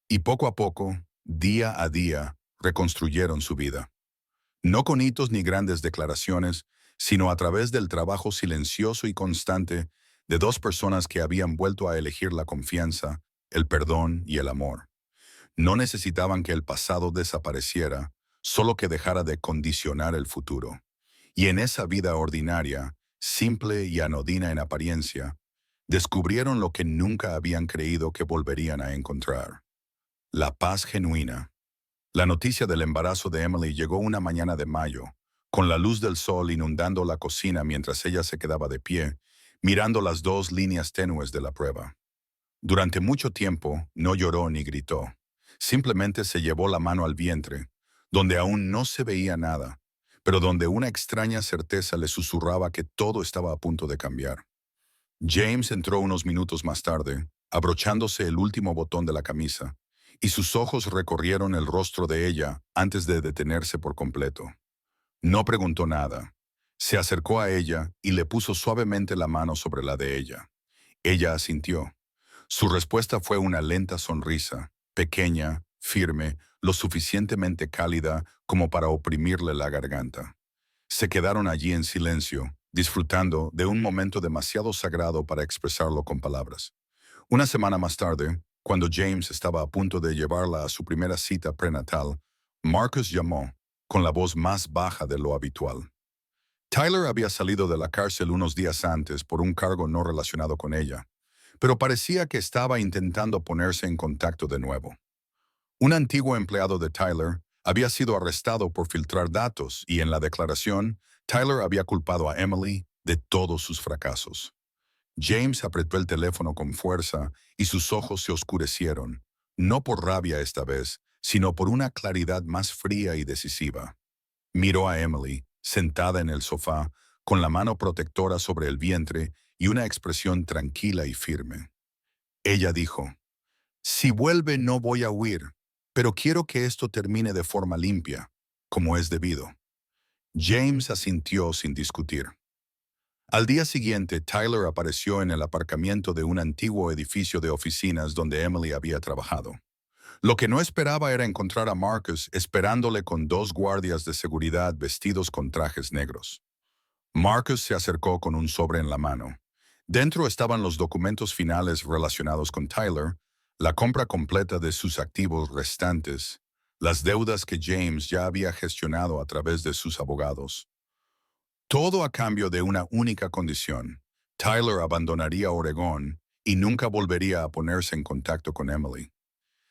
Y poco a poco, día a día, reconstruyeron su vida. No con hitos ni grandes declaraciones, sino a través del trabajo silencioso y constante de dos personas que habían vuelto a elegir la confianza, el perdón y el amor. No necesitaban que el pasado desapareciera, solo que dejara de condicionar el futuro. Y en esa vida ordinaria, simple y anodina en apariencia, descubrieron lo que nunca habían creído que volverían a encontrar: la paz genuina. La noticia del embarazo de Emily llegó una mañana de mayo, con la luz del sol inundando la cocina mientras ella se quedaba de pie, mirando las dos líneas tenues de la prueba. Durante mucho tiempo no lloró ni gritó. Simplemente se llevó la mano al vientre, donde aún no se veía nada, pero donde una extraña certeza le susurraba que todo estaba a punto de cambiar. James entró unos minutos más tarde, abrochándose el último botón de la camisa, y sus ojos recorrieron el rostro de ella antes de detenerse por completo. No preguntó nada. Se acercó a ella y le puso suavemente la mano sobre la de ella. Ella asintió. Su respuesta fue una lenta sonrisa, pequeña, firme, lo suficientemente cálida como para oprimirle la garganta. Se quedaron allí en silencio, disfrutando de un momento demasiado sagrado para expresarlo con palabras. Una semana más tarde, cuando James estaba a punto de llevarla a su primera cita prenatal, Marcus llamó, con la voz más baja de lo habitual. Tyler había salido de la cárcel unos días antes por un cargo no relacionado con ella, pero parecía que estaba intentando ponerse en contacto de nuevo. Un antiguo empleado de Tyler había sido arrestado por filtrar datos y en la declaración, Tyler había culpado a Emily de todos sus fracasos. James apretó el teléfono con fuerza y sus ojos se oscurecieron, no por rabia esta vez, sino por una claridad más fría y decisiva. Miró a Emily, sentada en el sofá, con la mano protectora sobre el vientre y una expresión tranquila y firme. Ella dijo, «Si vuelve no voy a huir, pero quiero que esto termine de forma limpia, como es debido». James asintió sin discutir. Al día siguiente, Tyler apareció en el aparcamiento de un antiguo edificio de oficinas donde Emily había trabajado. Lo que no esperaba era encontrar a Marcus esperándole con dos guardias de seguridad vestidos con trajes negros. Marcus se acercó con un sobre en la mano. Dentro estaban los documentos finales relacionados con Tyler, la compra completa de sus activos restantes, las deudas que James ya había gestionado a través de sus abogados. Todo a cambio de una única condición. Tyler abandonaría Oregón y nunca volvería a ponerse en contacto con Emily.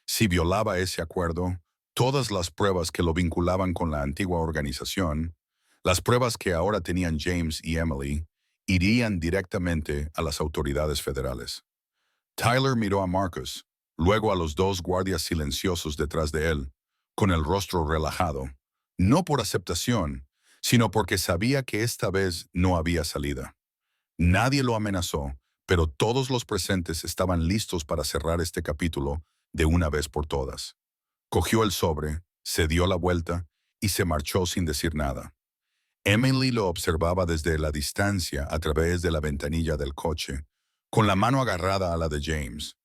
Si violaba ese acuerdo, todas las pruebas que lo vinculaban con la antigua organización, las pruebas que ahora tenían James y Emily, irían directamente a las autoridades federales. Tyler miró a Marcus, luego a los dos guardias silenciosos detrás de él, con el rostro relajado, no por aceptación, sino porque sabía que esta vez no había salida. Nadie lo amenazó, pero todos los presentes estaban listos para cerrar este capítulo de una vez por todas. Cogió el sobre, se dio la vuelta y se marchó sin decir nada. Emily lo observaba desde la distancia a través de la ventanilla del coche, con la mano agarrada a la de James.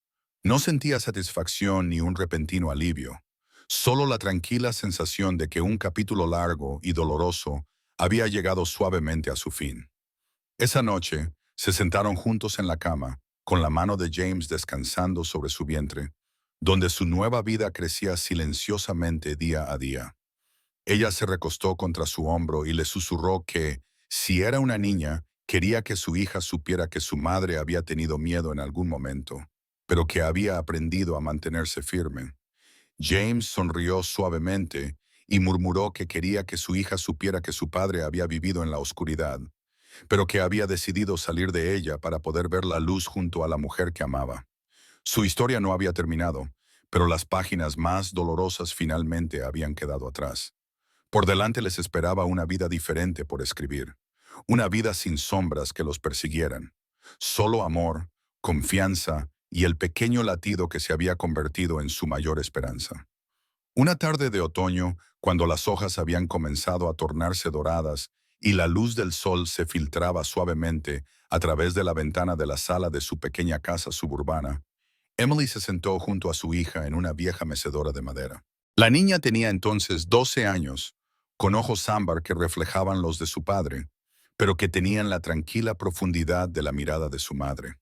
No sentía satisfacción ni un repentino alivio, solo la tranquila sensación de que un capítulo largo y doloroso había llegado suavemente a su fin. Esa noche, se sentaron juntos en la cama, con la mano de James descansando sobre su vientre, donde su nueva vida crecía silenciosamente día a día. Ella se recostó contra su hombro y le susurró que, si era una niña, quería que su hija supiera que su madre había tenido miedo en algún momento, pero que había aprendido a mantenerse firme. James sonrió suavemente y murmuró que quería que su hija supiera que su padre había vivido en la oscuridad, pero que había decidido salir de ella para poder ver la luz junto a la mujer que amaba. Su historia no había terminado, pero las páginas más dolorosas finalmente habían quedado atrás. Por delante les esperaba una vida diferente por escribir, una vida sin sombras que los persiguieran. Solo amor, confianza y el pequeño latido que se había convertido en su mayor esperanza. Una tarde de otoño, cuando las hojas habían comenzado a tornarse doradas y la luz del sol se filtraba suavemente a través de la ventana de la sala de su pequeña casa suburbana, Emily se sentó junto a su hija en una vieja mecedora de madera. La niña tenía entonces 12 años, con ojos ámbar que reflejaban los de su padre, pero que tenían la tranquila profundidad de la mirada de su madre.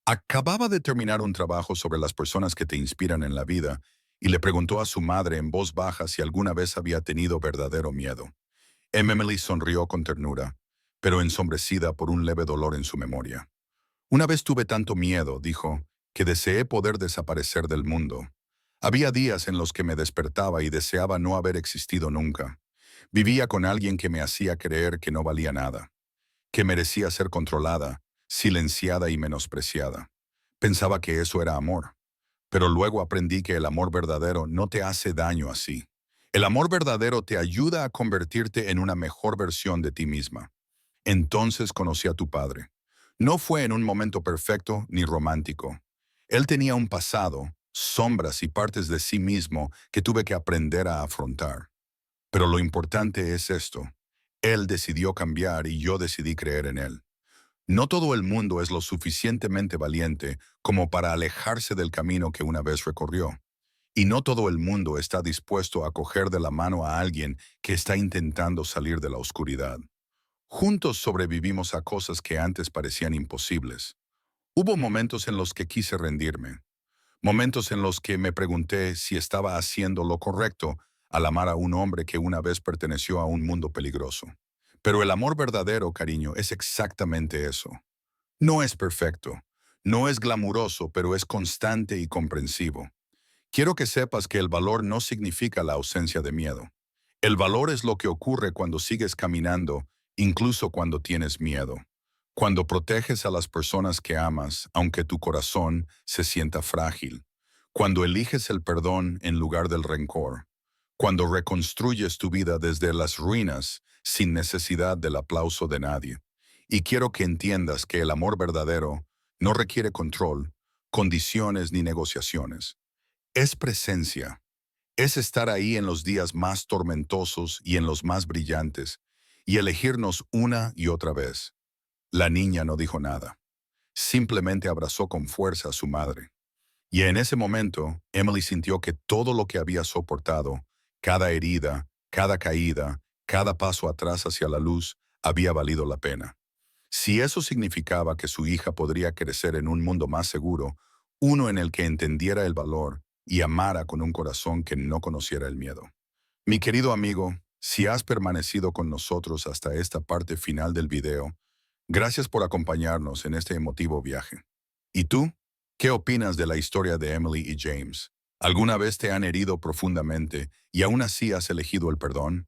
Acababa de terminar un trabajo sobre las personas que te inspiran en la vida y le preguntó a su madre en voz baja si alguna vez había tenido verdadero miedo. Emily sonrió con ternura, pero ensombrecida por un leve dolor en su memoria. Una vez tuve tanto miedo, dijo, que deseé poder desaparecer del mundo. Había días en los que me despertaba y deseaba no haber existido nunca. Vivía con alguien que me hacía creer que no valía nada, que merecía ser controlada, silenciada y menospreciada. Pensaba que eso era amor. Pero luego aprendí que el amor verdadero no te hace daño así. El amor verdadero te ayuda a convertirte en una mejor versión de ti misma. Entonces conocí a tu padre. No fue en un momento perfecto ni romántico. Él tenía un pasado, sombras y partes de sí mismo que tuve que aprender a afrontar. Pero lo importante es esto. Él decidió cambiar y yo decidí creer en él. No todo el mundo es lo suficientemente valiente como para alejarse del camino que una vez recorrió. Y no todo el mundo está dispuesto a coger de la mano a alguien que está intentando salir de la oscuridad. Juntos sobrevivimos a cosas que antes parecían imposibles. Hubo momentos en los que quise rendirme, momentos en los que me pregunté si estaba haciendo lo correcto al amar a un hombre que una vez perteneció a un mundo peligroso. Pero el amor verdadero, cariño, es exactamente eso. No es perfecto, no es glamuroso, pero es constante y comprensivo. Quiero que sepas que el valor no significa la ausencia de miedo. El valor es lo que ocurre cuando sigues caminando, incluso cuando tienes miedo. Cuando proteges a las personas que amas, aunque tu corazón se sienta frágil. Cuando eliges el perdón en lugar del rencor. Cuando reconstruyes tu vida desde las ruinas sin necesidad del aplauso de nadie. Y quiero que entiendas que el amor verdadero no requiere control, condiciones ni negociaciones. Es presencia. Es estar ahí en los días más tormentosos y en los más brillantes, y elegirnos una y otra vez. La niña no dijo nada. Simplemente abrazó con fuerza a su madre. Y en ese momento, Emily sintió que todo lo que había soportado, cada herida, cada caída, cada paso atrás hacia la luz, había valido la pena. Si eso significaba que su hija podría crecer en un mundo más seguro, uno en el que entendiera el valor y amara con un corazón que no conociera el miedo. Mi querido amigo, si has permanecido con nosotros hasta esta parte final del video, gracias por acompañarnos en este emotivo viaje. ¿Y tú? ¿Qué opinas de la historia de Emily y James? ¿Alguna vez te han herido profundamente y aún así has elegido el perdón?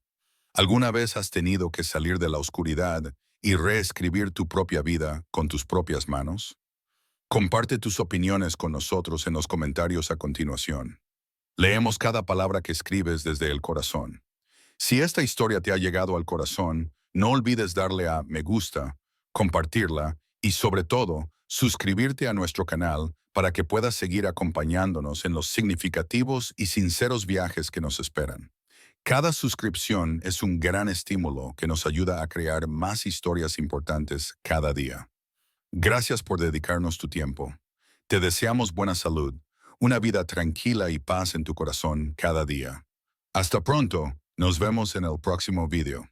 ¿Alguna vez has tenido que salir de la oscuridad y reescribir tu propia vida con tus propias manos? Comparte tus opiniones con nosotros en los comentarios a continuación. Leemos cada palabra que escribes desde el corazón. Si esta historia te ha llegado al corazón, no olvides darle a me gusta, compartirla y sobre todo, suscribirte a nuestro canal para que puedas seguir acompañándonos en los significativos y sinceros viajes que nos esperan. Cada suscripción es un gran estímulo que nos ayuda a crear más historias importantes cada día. Gracias por dedicarnos tu tiempo. Te deseamos buena salud, una vida tranquila y paz en tu corazón cada día. Hasta pronto, nos vemos en el próximo video.